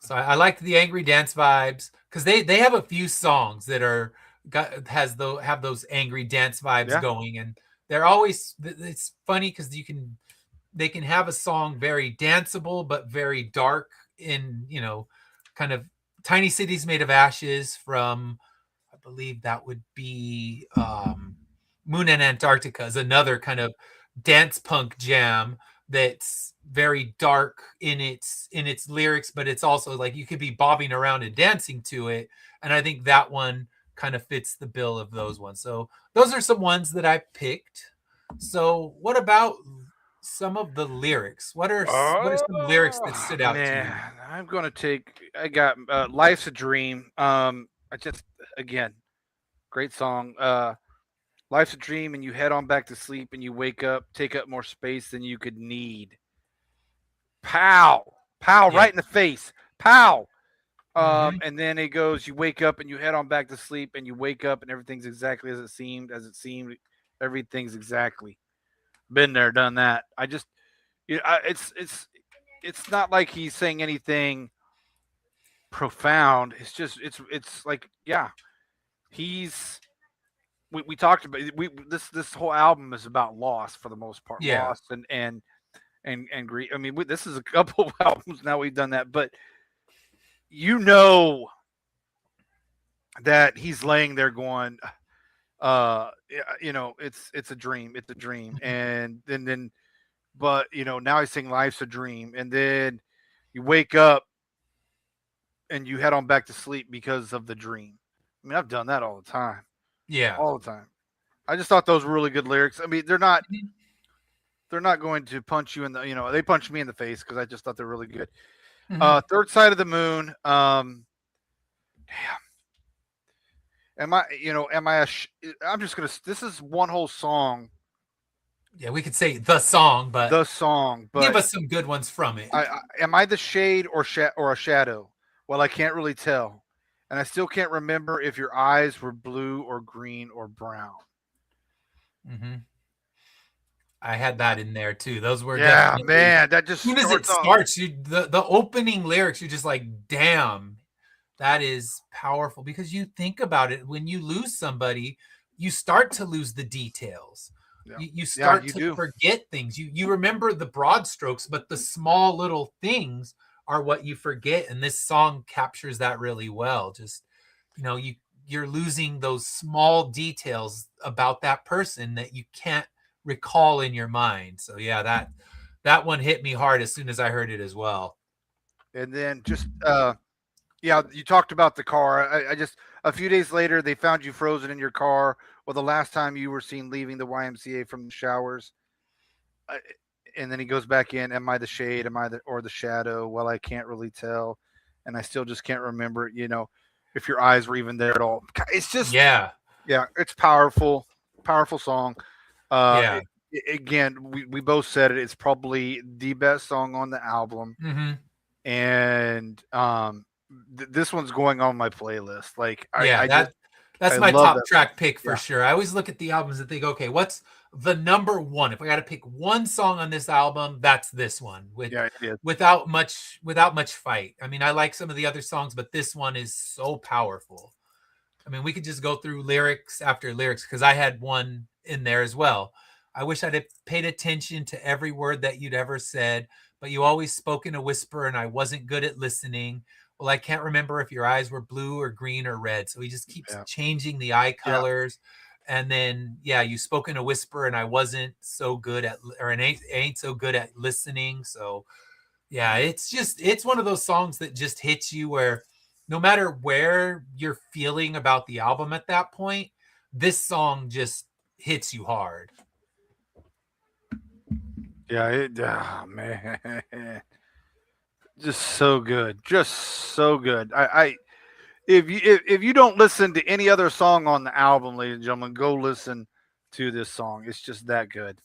So I liked the angry dance vibes because they have a few songs that are got has the have those angry dance vibes Yeah, going, and they're always it's funny because they can have a song very danceable but very dark in kind of Tiny Cities Made of Ashes from I believe that would be Moon and Antarctica is another kind of dance punk jam that's very dark in its lyrics, but it's also like you could be bobbing around and dancing to it. And I think that one kind of fits the bill of those ones. So those are some ones that I picked. So what about some of the lyrics? What are some lyrics that oh stood out to man, you? I'm gonna take. I got "Life's a Dream." I just again, great song. Life's a dream, and you head on back to sleep, and you wake up, take up more space than you could need. Pow, pow, Yeah. right in the face. Pow. Mm-hmm. And then it goes, you wake up and you head on back to sleep, and you wake up and everything's exactly as it seemed. Everything's exactly. Been there, done that. I just, it's not like he's saying anything profound. It's just, it's like, yeah, he's. We talked about this whole album is about loss for the most part, Yeah. loss and grief. I mean, this is a couple of albums now we've done that, but you know that he's laying there going, it's a dream, it's a dream, Mhm. and then, but now he's saying life's a dream, and then you wake up and you head on back to sleep because of the dream. I mean, I've done that Yeah. all the time. I just thought those were really good lyrics. I mean, Mhm. they're not going to punch you in the, they punch me in the face because I just thought they're really good. Mhm. Third Side of the Moon. Am I, am I I'm just gonna. This is one whole song, Yeah, we could say the song, but the song, give but us some good ones from it. am I the shade or a shadow? Well, I can't really tell, and I still can't remember if your eyes were blue or green or brown. Mhm. I had that in there too. Those were Yeah, definitely man, that just as soon as it starts off. starts, the opening lyrics, you're just like, "Damn, that is powerful," because you think about it, when you lose somebody, you start to lose the details. Yeah, You yeah, start you to do. forget things. You remember the broad strokes, but the small little things are what you forget, and this song captures that really well. Just, you're losing those small details about that person that you can't recall in your mind. So yeah, that one hit me hard as soon as I heard it as well. And then just yeah, you talked about the car. I just a few days later they found you frozen in your car. Well, the last time you were seen leaving the YMCA from the showers, I, and then he goes back in. Am I the shade? Am I the shadow? Well, I can't really tell, and I still just can't remember. If your eyes were even there at all. It's just Yeah. yeah, it's powerful, powerful song. Uh, Yeah. it, Again, we both said it. It's probably the best song on the album, Mhm. and this one's going on my playlist. Like Yeah, that's I my love top that. track pick for Yeah, sure. I always look at the albums and think, okay, what's the number one? If I got to pick one song on this album, that's this one yeah, it is. without much fight. I mean, I like some of the other songs, but this one is so powerful. I mean, we could just go through lyrics after lyrics because I had one in there as well. I wish I'd have paid attention to every word that you'd ever said, but you always spoke in a whisper and I wasn't good at listening. Well, I can't remember if your eyes were blue or green or red. So he just keeps Yeah, changing the eye yeah. colors. And then, yeah, you spoke in a whisper and I wasn't so good at, or ain't so good at listening. So, yeah, it's one of those songs that just hits you where no matter where you're feeling about the album at that point, this song just hits you hard. Yeah, man, just so good, just so good. I if you don't listen to any other song on the album, ladies and gentlemen, go listen to this song. It's just that good.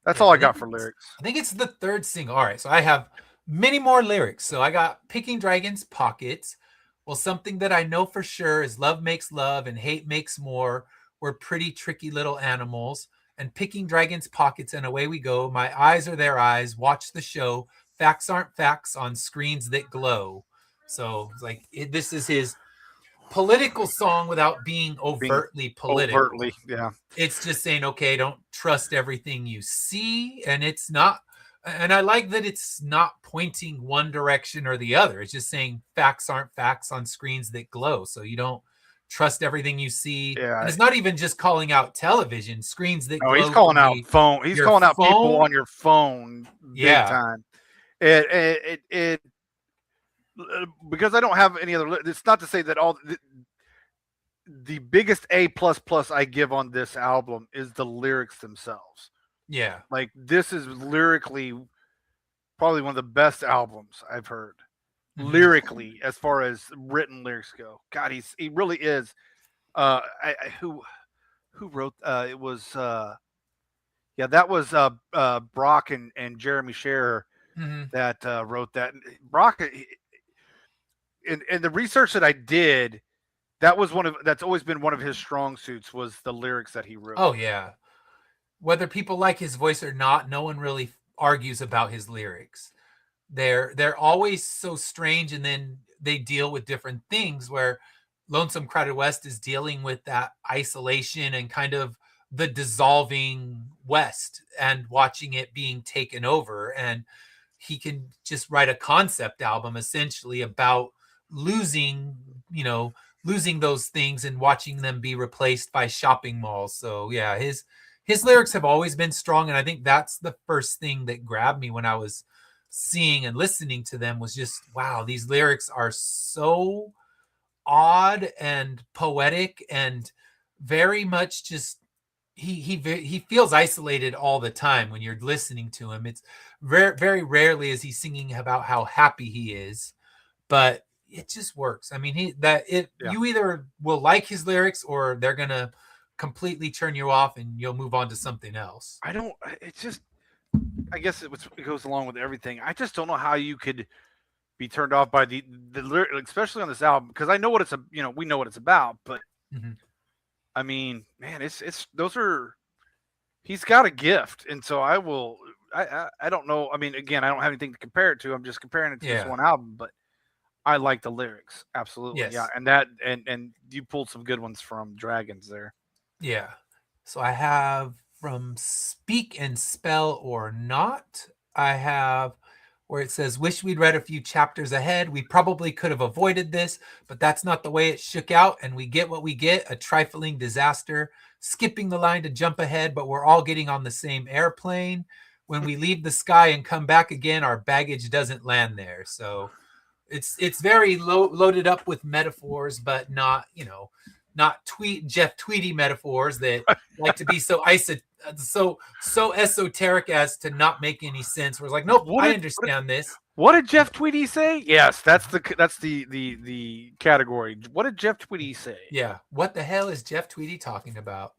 That's Yeah, all I got for lyrics. I think it's the third single. All right, so I have many more lyrics. So I got Picking Dragons Pockets. Well, something that I know for sure is love makes love and hate makes more. We're pretty tricky little animals. And picking dragons' pockets, and away we go. My eyes are their eyes. Watch the show. Facts aren't facts on screens that glow. So it's like this is his political song without being Being overtly overtly, political. yeah, It's just saying, okay, don't trust everything you see. And it's not, and I like that it's not pointing one direction or the other. It's just saying facts aren't facts on screens that glow. So you don't trust everything you see. And yeah. it's not even just calling out television. Screens that No, he's glow calling can out be phone. He's your calling out people phone. on your phone big Yeah. time. It because I don't have any other. It's not to say that all the biggest A plus plus I give on this album is the lyrics themselves. Yeah. Like this is lyrically probably one of the best albums I've heard. Mm-hmm. Lyrically, as far as written lyrics go, God, he really is. Who wrote? It was yeah, that was Brock and Jeremy Scherer Mm-hmm. that wrote that. Brock, in the research that I did, that's always been one of his strong suits was the lyrics that he wrote. Oh, yeah. Whether people like his voice or not, no one really argues about his lyrics. They're always so strange, and then they deal with different things where Lonesome Crowded West is dealing with that isolation and kind of the dissolving West and watching it being taken over. And he can just write a concept album essentially about losing, you know, losing those things and watching them be replaced by shopping malls. So yeah, his lyrics have always been strong, and I think that's the first thing that grabbed me when I was seeing and listening to them was just wow, these lyrics are so odd and poetic and very much just he feels isolated all the time when you're listening to him. It's very rarely is he singing about how happy he is, but it just works. I mean, Yeah, you either will like his lyrics or they're gonna completely turn you off and you'll move on to something else. I don't. It's just. I guess it goes along with everything. I just don't know how you could be turned off by the lyric, especially on this album, because I know what it's a. You know, we know what it's about, but Mhm. I mean, man, it's those are. He's got a gift, and so I will. I don't know. I mean, again, I don't have anything to compare it to. I'm just comparing it to this Yeah. one album, but I like the lyrics absolutely. Yeah, Yes. and you pulled some good ones from Dragons there. Yeah. So I have from Speak and Spell or Not. I have where it says, Wish we'd read a few chapters ahead. We probably could have avoided this, but that's not the way it shook out. And we get what we get, a trifling disaster. Skipping the line to jump ahead, but we're all getting on the same airplane. When we leave the sky and come back again, our baggage doesn't land there. So it's very loaded up with metaphors, but not, not Jeff Tweedy metaphors that like to be so esoteric as to not make any sense. Where it's like, nope, What I did understand this. what did Jeff Tweedy say? Yes, that's the category. What did Jeff Tweedy say? Yeah, what the hell is Jeff Tweedy talking about?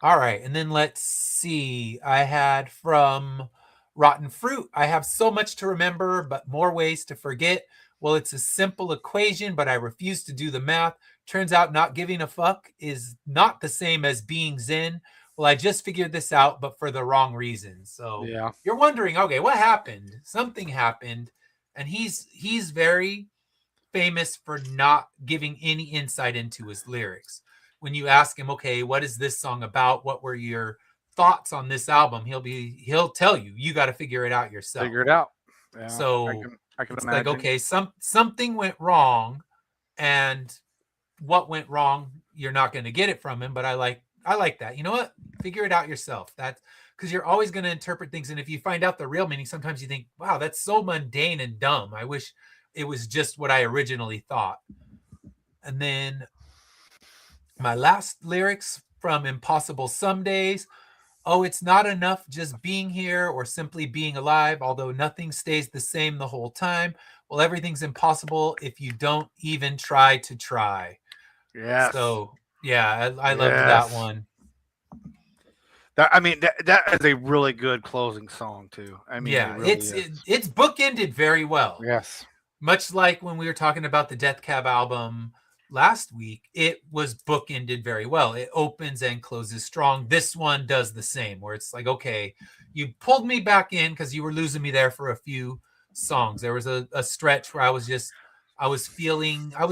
All right, and then let's see. I had from Rotten Fruit. I have so much to remember, but more ways to forget. Well, it's a simple equation, but I refuse to do the math. Turns out not giving a fuck is not the same as being Zen. Well, I just figured this out, but for the wrong reasons. So Yeah, you're wondering, okay, what happened? Something happened, and he's very famous for not giving any insight into his lyrics. When you ask him, okay, what is this song about? What were your thoughts on this album? He'll tell you. You got to figure it out yourself. figure it out. Yeah, So I can it's like, imagine. okay, something went wrong, and what went wrong, you're not going to get it from him. But I like that. You know what? Figure it out yourself. That's because you're always going to interpret things, and if you find out the real meaning, sometimes you think, wow, that's so mundane and dumb. I wish it was just what I originally thought. And then my last lyrics from Impossible Some Days. Oh, it's not enough just being here or simply being alive, although nothing stays the same the whole time. Well, everything's impossible if you don't even try to try. Yes. So, yeah, I loved that Yes. one. That is a really good closing song too. I mean, it Yeah, really is. it's bookended very well. Yes. Much like when we were talking about the Death Cab album last week, it was bookended very well. It opens and closes strong. This one does the same, where it's like, okay, you pulled me back in because you were losing me there for a few songs. There was a stretch where I was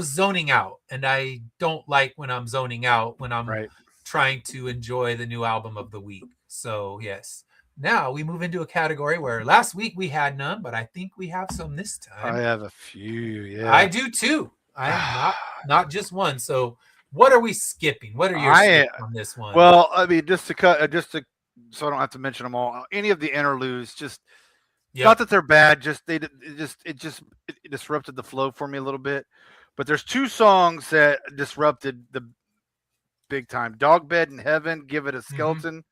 zoning out, and I don't like when I'm zoning out when I'm Right. trying to enjoy the new album of the week. So, yes. Now we move into a category where last week we had none, but I think we have some this I time. have a few. I Yeah. do too. I am not just one. So what are we skipping? What are your I skips on this one? Well, I mean, just to so I don't have to mention them all. Any of the interludes, just not Yep. that they're bad, just it disrupted the flow for me a little bit. But there's two songs that disrupted the big time: "Dog Bed in Heaven," "Give It a Hmm. Skeleton,"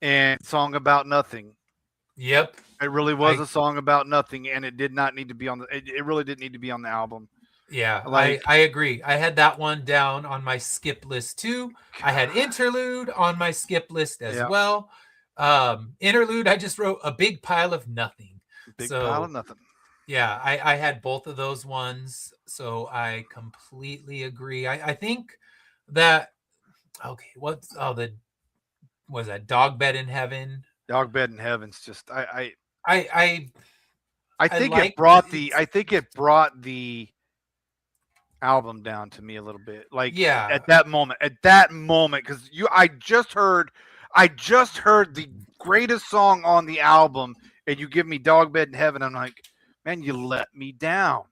and "Song About Nothing." Yep. It really was I a song about nothing, and it did not need to be on the. It really didn't need to be on the album. yeah, Like, I agree. I had that one down on my skip list too. I had interlude on my skip list as yeah, well. Interlude, I just wrote a big pile of nothing. big pile of So nothing. yeah, I had both of those ones. So I completely agree. I think that okay, what's oh the was that dog bed in heaven? Dog Bed in Heaven's just I I I I think it liked brought the it's album down to me a little bit. Like yeah, at that moment, because I just heard the greatest song on the album, and you give me Dog Bed in Heaven. I'm like, man, you let me down.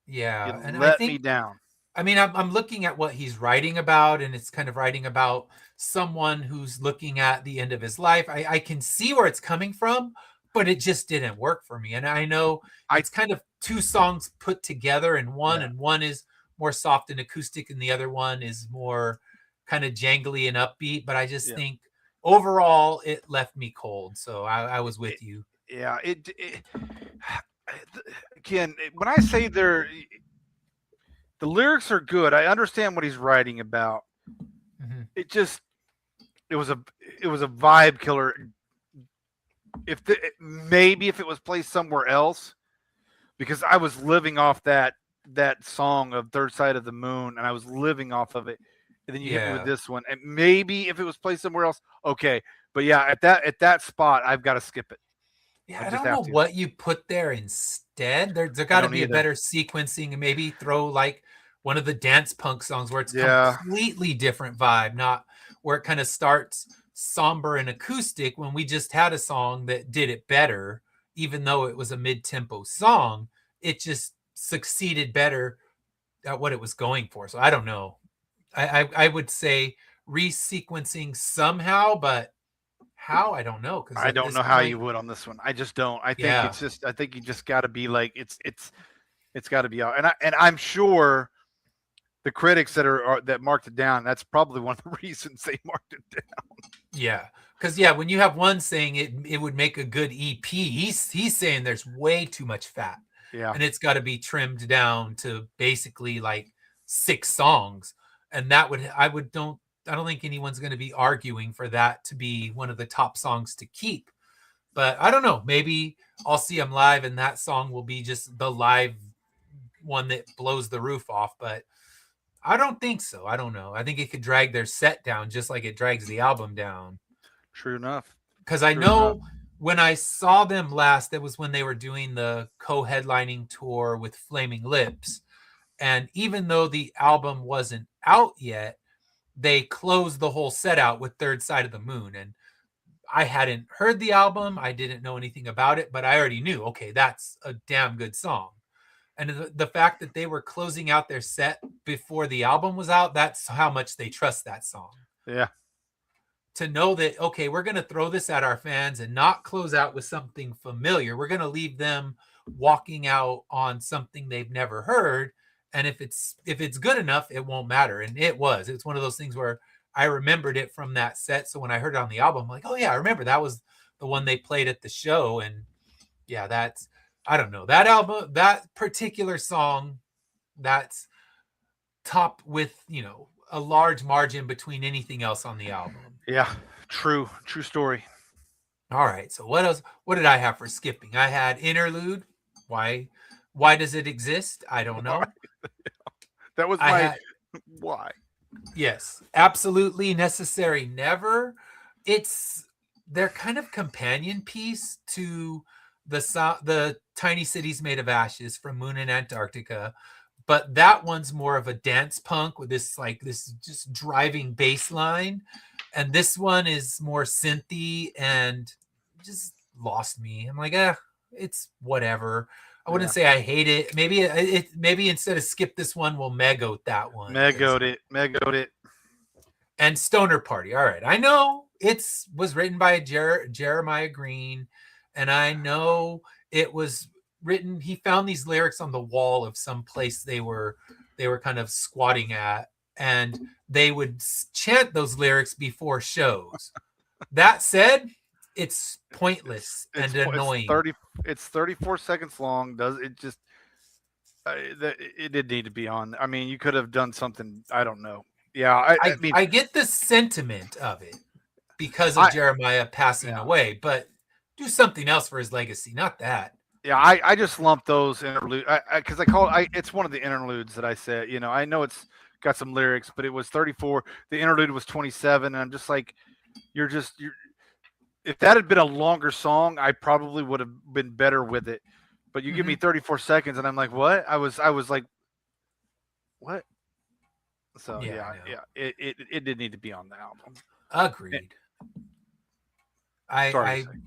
You yeah, and I let me think down. I mean I'm looking at what he's writing about, and it's kind of writing about someone who's looking at the end of his life. I can see where it's coming from, but it just didn't work for me. And I know I it's kind of two songs put together in one, Yeah, and one is more soft and acoustic, and the other one is more kind of jangly and upbeat. But I just yeah, think overall it left me cold. So I was it, with you. yeah. Again, when I say the lyrics are good, I understand what he's writing about. Mhm. It just it was a it was a vibe killer. Maybe if it was placed somewhere else, because I was living off that song of Third Side of the Moon, and I was living off of it. And then you hit me with Yeah. this one, and maybe if it was placed somewhere else, okay. But yeah, at that spot, I've got to skip it. Yeah, I I just don't have know to. what you put there instead. There I got to don't be a either. better sequencing and maybe throw like one of the dance punk songs where it's Yeah, completely different vibe, not where it kind of starts somber and acoustic when we just had a song that did it better, even though it was a mid-tempo song, it just succeeded better at what it was going for. So I don't know. I would say resequencing somehow, but how I don't know because I at don't this know how you point, would on this one. I just don't. yeah. I think you just got to be like it's got to be out. And I'm sure the critics that marked it down, that's probably one of the reasons they marked it down. Yeah, because yeah, when you have one saying it would make a good EP, he's saying there's way too much fat, Yeah, and it's got to be trimmed down to basically like 6 songs, and that would I don't think anyone's going to be arguing for that to be one of the top songs to keep. But I don't know, maybe I'll see him live, and that song will be just the live one that blows the roof off. But I don't think so. I don't know. I think it could drag their set down just like it drags the album down. true enough. Because I True enough. know when I saw them last, that was when they were doing the co-headlining tour with Flaming Lips. And even though the album wasn't out yet, they closed the whole set out with Third Side of the Moon. And I hadn't heard the album, I didn't know anything about it, but I already knew, okay, that's a damn good song. And the fact that they were closing out their set before the album was out, that's how much they trust that song. Yeah, To know that, okay, we're going to throw this at our fans and not close out with something familiar. We're going to leave them walking out on something they've never heard. And if it's good enough, it won't matter. And it was. It's one of those things where I remembered it from that set. So when I heard it on the album, I'm like, oh yeah, I remember that was the one they played at the show. And yeah, that's, I don't know, that album, that particular song, that's top with, a large margin between anything else on the album. Yeah, true story. All right. So what else? What did I have for skipping? I had interlude. Why? Why does it exist? I don't Why? know. That was I my had why. yes, absolutely necessary. Never. It's their kind of companion piece to the Tiny Cities Made of Ashes from Moon and Antarctica, but that one's more of a dance punk with this just driving bass line, and this one is more synthy and just lost me. I'm like, it's whatever. I wouldn't Yeah, say I hate it. Maybe instead of skip this one, we'll megoat that one because Megoed it. and Stoner Party. All right, I know it's was written by Jeremiah Green, and I know it was written. He found these lyrics on the wall of some place they were kind of squatting at, and they would chant those lyrics before shows. That said, it's pointless and It's annoying. 30. It's 34 seconds long. Does it just? It did need to be on. I mean, you could have done something. I don't know. Yeah, I I mean, I get the sentiment of it because of I Jeremiah passing yeah. away, but do something else for his legacy, not that. Yeah, I just lumped those interlude because I call it. It's one of the interludes that I said. I know it's got some lyrics, but it was 34. The interlude was 27, and I'm just like, you're. If that had been a longer song, I probably would have been better with it. But you give me Mhm. 34 seconds, and I'm like, what? I was like, what? So Yeah, I yeah, know. yeah, it did need to be on the album. Eh, Agreed. I Sorry to I say.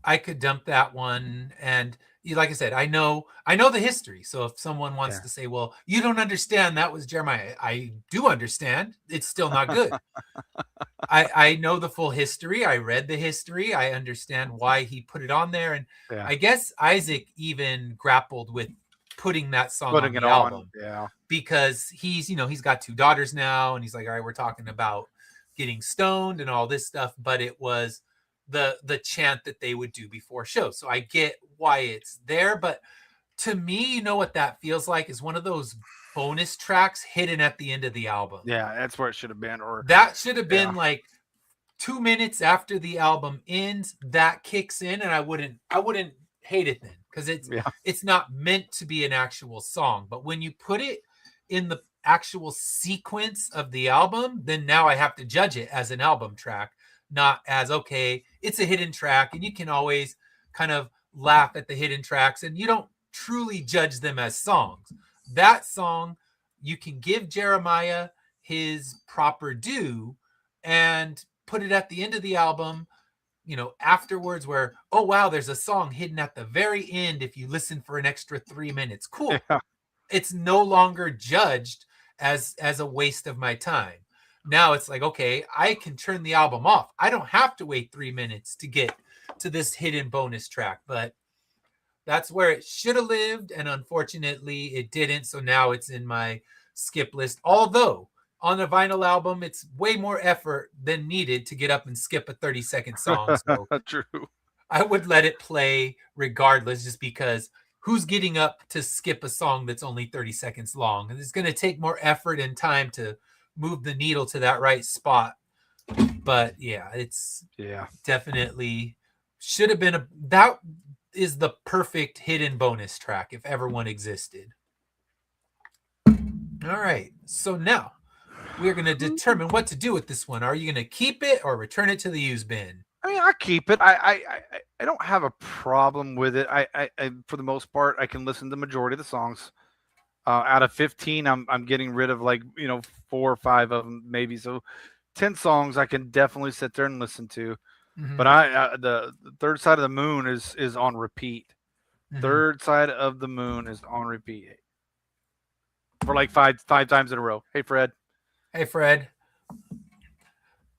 I could dump that one, and like I said, I know the history. So if someone wants Yeah. to say, "Well, you don't understand," that was Jeremiah. I do understand. It's still not good. I know the full history. I read the history. I understand why he put it on there, and Yeah. I guess Isaac even grappled with putting that song on Putting it the on. album Yeah. because he's got two daughters now, and he's like, all right, we're talking about getting stoned and all this stuff, but it was the chant that they would do before shows. So I get why it's there, but to me, you know what that feels like is one of those bonus tracks hidden at the end of the album. Yeah. That's where it should have been. Or That should have yeah. been like 2 minutes after the album ends, that kicks in, and I wouldn't hate it then because it's Yeah. it's not meant to be an actual song. But when you put it in the actual sequence of the album, then now I have to judge it as an album track, not as okay, it's a hidden track, and you can always kind of laugh at the hidden tracks, and you don't truly judge them as songs. That song, you can give Jeremiah his proper due and put it at the end of the album, afterwards where, oh wow, there's a song hidden at the very end if you listen for an extra 3 minutes. Cool. Yeah. It's no longer judged as a waste of my time. Now it's like, okay, I can turn the album off. I don't have to wait 3 minutes to get to this hidden bonus track, but that's where it should have lived, and unfortunately it didn't. So now it's in my skip list. Although on a vinyl album, it's way more effort than needed to get up and skip a 30-second song. So True. I would let it play regardless, just because who's getting up to skip a song that's only 30 seconds long? And it's going to take more effort and time to move the needle to that right spot. But yeah, it's Yeah. definitely should have been that is the perfect hidden bonus track if ever one existed. All right. So now we're going to determine what to do with this one. Are you going to keep it or return it to the use bin? I mean, I keep it. I don't have a problem with it. I for the most part, I can listen to the majority of the songs. Out of 15, I'm getting rid of like 4 or 5 of them maybe. So 10 songs I can definitely sit there and listen to. Mm-hmm. But the Third Side of the Moon is on repeat. Mm-hmm. Third Side of the Moon is on repeat for like five times in a row. Hey Fred. Hey Fred.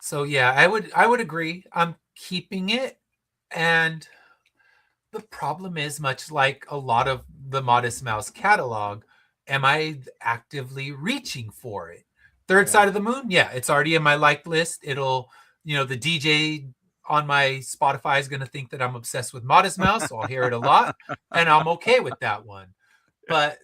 So yeah, I would agree. I'm keeping it, and the problem is, much like a lot of the Modest Mouse catalog, am I actively reaching for it? Third Yeah. Side of the Moon, yeah, it's already in my like list. It'll, the DJ on my Spotify is going to think that I'm obsessed with Modest Mouse, so I'll hear it a lot, and I'm okay with that one. But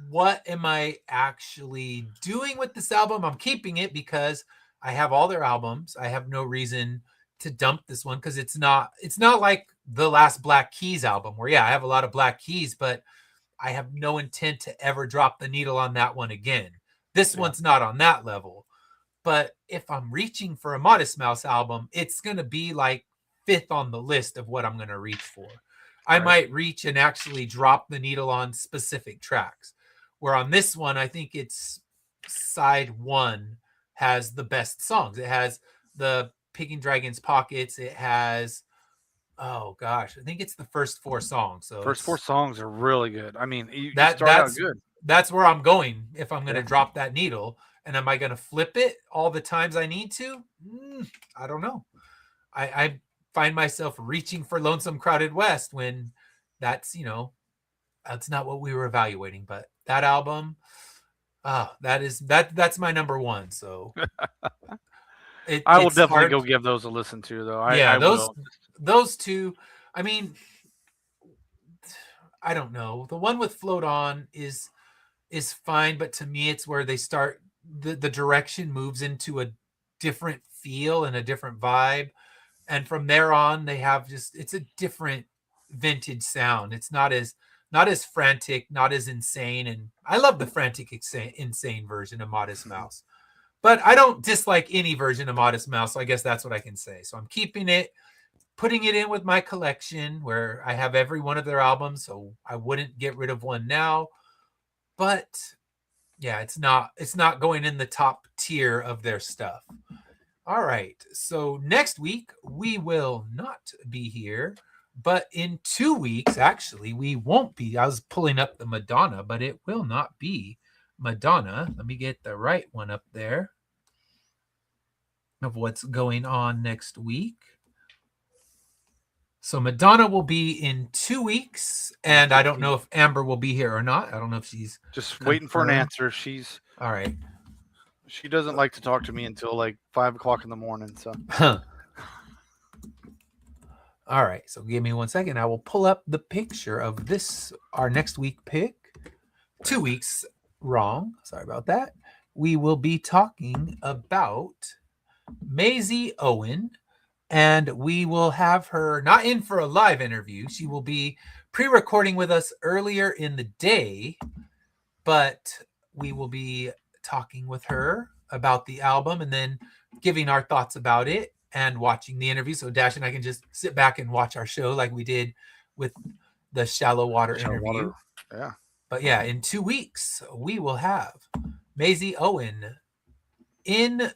what am I actually doing with this album? I'm keeping it because I have all their albums. I have no reason to dump this one because it's not like the last Black Keys album where I have a lot of Black Keys, but I have no intent to ever drop the needle on that one again. This Yeah. one's not on that level. But if I'm reaching for a Modest Mouse album, it's going to be like fifth on the list of what I'm going to reach for. I Right. might reach and actually drop the needle on specific tracks. Where on this one, I think it's side one has the best songs. It has the Picking Dragon's Pockets. It has, oh gosh, I think it's the first four songs. So First four it's songs are really good. I mean, you that start out that's good. that's where I'm going if I'm going to Yeah. drop that needle. And am I going to flip it all the times I need to? I don't know. I find myself reaching for Lonesome Crowded West when that's that's not what we were evaluating. But that album, that's my number one. So I will it's definitely hard. go give those a listen to, though. Yeah, I will. those two. I mean, I don't know. The one with Float On is fine, but to me it's where they start the direction moves into a different feel and a different vibe. And from there on they have just it's a different vintage sound. It's not as frantic, not as insane. And I love the frantic insane version of Modest Mouse. But I don't dislike any version of Modest Mouse. So I guess that's what I can say. So I'm keeping it, putting it in with my collection where I have every one of their albums, so I wouldn't get rid of one now. But yeah, it's not going in the top tier of their stuff. All right. So next week we will not be here, but in 2 weeks actually we won't be. I was pulling up the Madonna, but it will not be Madonna. Let me get the right one up there of what's going on next week. So Madonna will be in 2 weeks, and I don't know if Amber will be here or not. I don't know if she's Just confirmed. waiting for an answer. All right. She doesn't like to talk to me until like 5 o'clock in the morning. So. All right. So give me 1 second. I will pull up the picture of this, our next week pick. 2 weeks wrong. Sorry about that. We will be talking about Maisie Owen, and we will have her not in for a live interview. She will be pre-recording with us earlier in the day, but we will be talking with her about the album and then giving our thoughts about it and watching the interview. So Dash and I can just sit back and watch our show like we did with the Shallow Water interview. Yeah. But yeah, in 2 weeks, we will have Maisie Owen in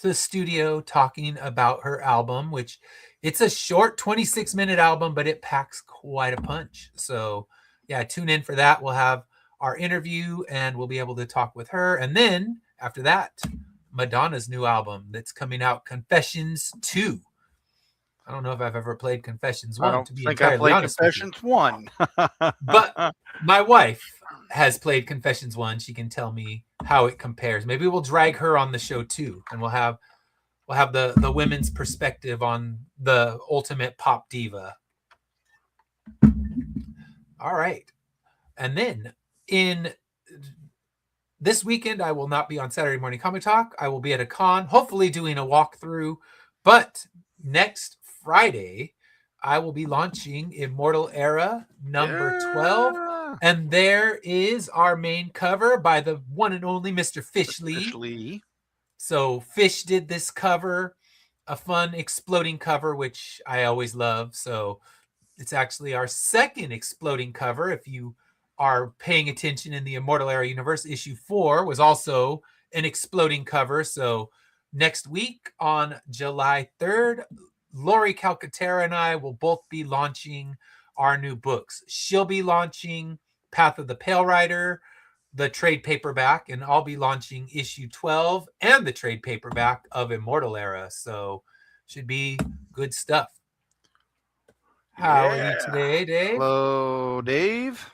the studio talking about her album, which it's a short 26-minute album, but it packs quite a punch. So yeah, tune in for that. We'll have our interview and we'll be able to talk with her. And then after that, Madonna's new album that's coming out, Confessions 2. I don't know if I've ever played Confessions 1. I don't to be think I entirely played honest Confessions 1. But my wife has played Confessions 1. She can tell me how it compares. Maybe we'll drag her on the show too, and we'll have the women's perspective on the ultimate pop diva. All right. And then in this weekend, I will not be on Saturday Morning Comic Talk. I will be at a con, hopefully doing a walkthrough. But next Friday, I will be launching Immortal Era number 12. And there is our main cover by the one and only Mr. Fish Lee. So Fish did this cover, a fun exploding cover, which I always love. So it's actually our second exploding cover. If you are paying attention in the Immortal Era universe, issue 4 was also an exploding cover. So next week on July 3rd, Lori Calcaterra and I will both be launching our new books. She'll be launching Path of the Pale Rider, the trade paperback, and I'll be launching issue 12 and the trade paperback of Immortal Era. So should be good stuff. How are you today, Dave? Hello, Dave.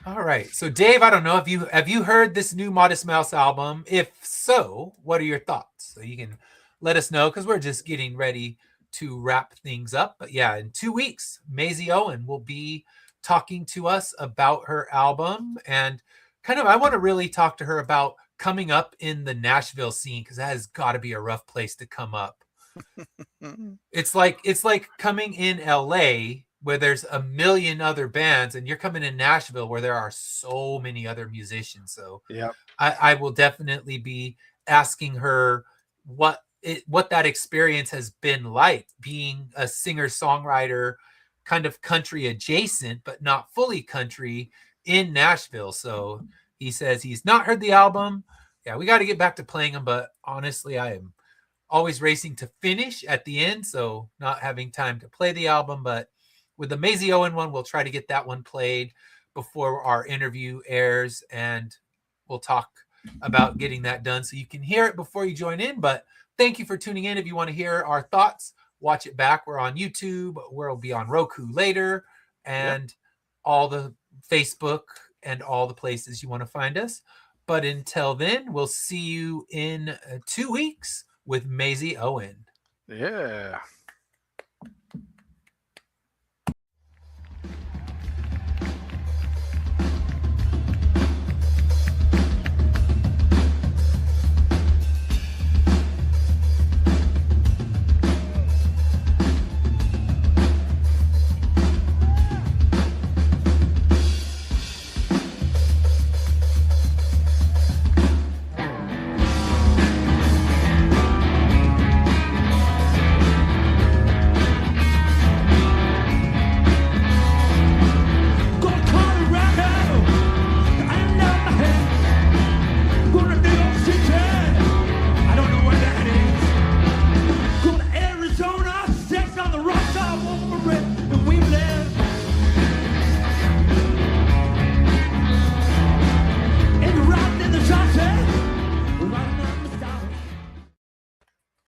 All right. So Dave, I don't know if you heard this new Modest Mouse album. If so, what are your thoughts? So you can let us know because we're just getting ready to wrap things up. But yeah, in 2 weeks, Maisie Owen will be talking to us about her album and kind of I want to really talk to her about coming up in the Nashville scene because that has got to be a rough place to come up. It's like coming in LA where there's a million other bands and you're coming in Nashville where there are so many other musicians. So Yeah. I will definitely be asking her what that experience has been like being a singer-songwriter kind of country adjacent but not fully country in Nashville. So he says he's not heard the album. Yeah, we got to get back to playing them, but honestly, I am always racing to finish at the end, so not having time to play the album. But with the Maisie Owen one, we'll try to get that one played before our interview airs, and we'll talk about getting that done so you can hear it before you join in. But thank you for tuning in. If you want to hear our thoughts, watch it back. We're on YouTube. We'll be on Roku later, Yep. and all the Facebook and all the places you want to find us. But until then, we'll see you in 2 weeks with Maisie Owen. Yeah.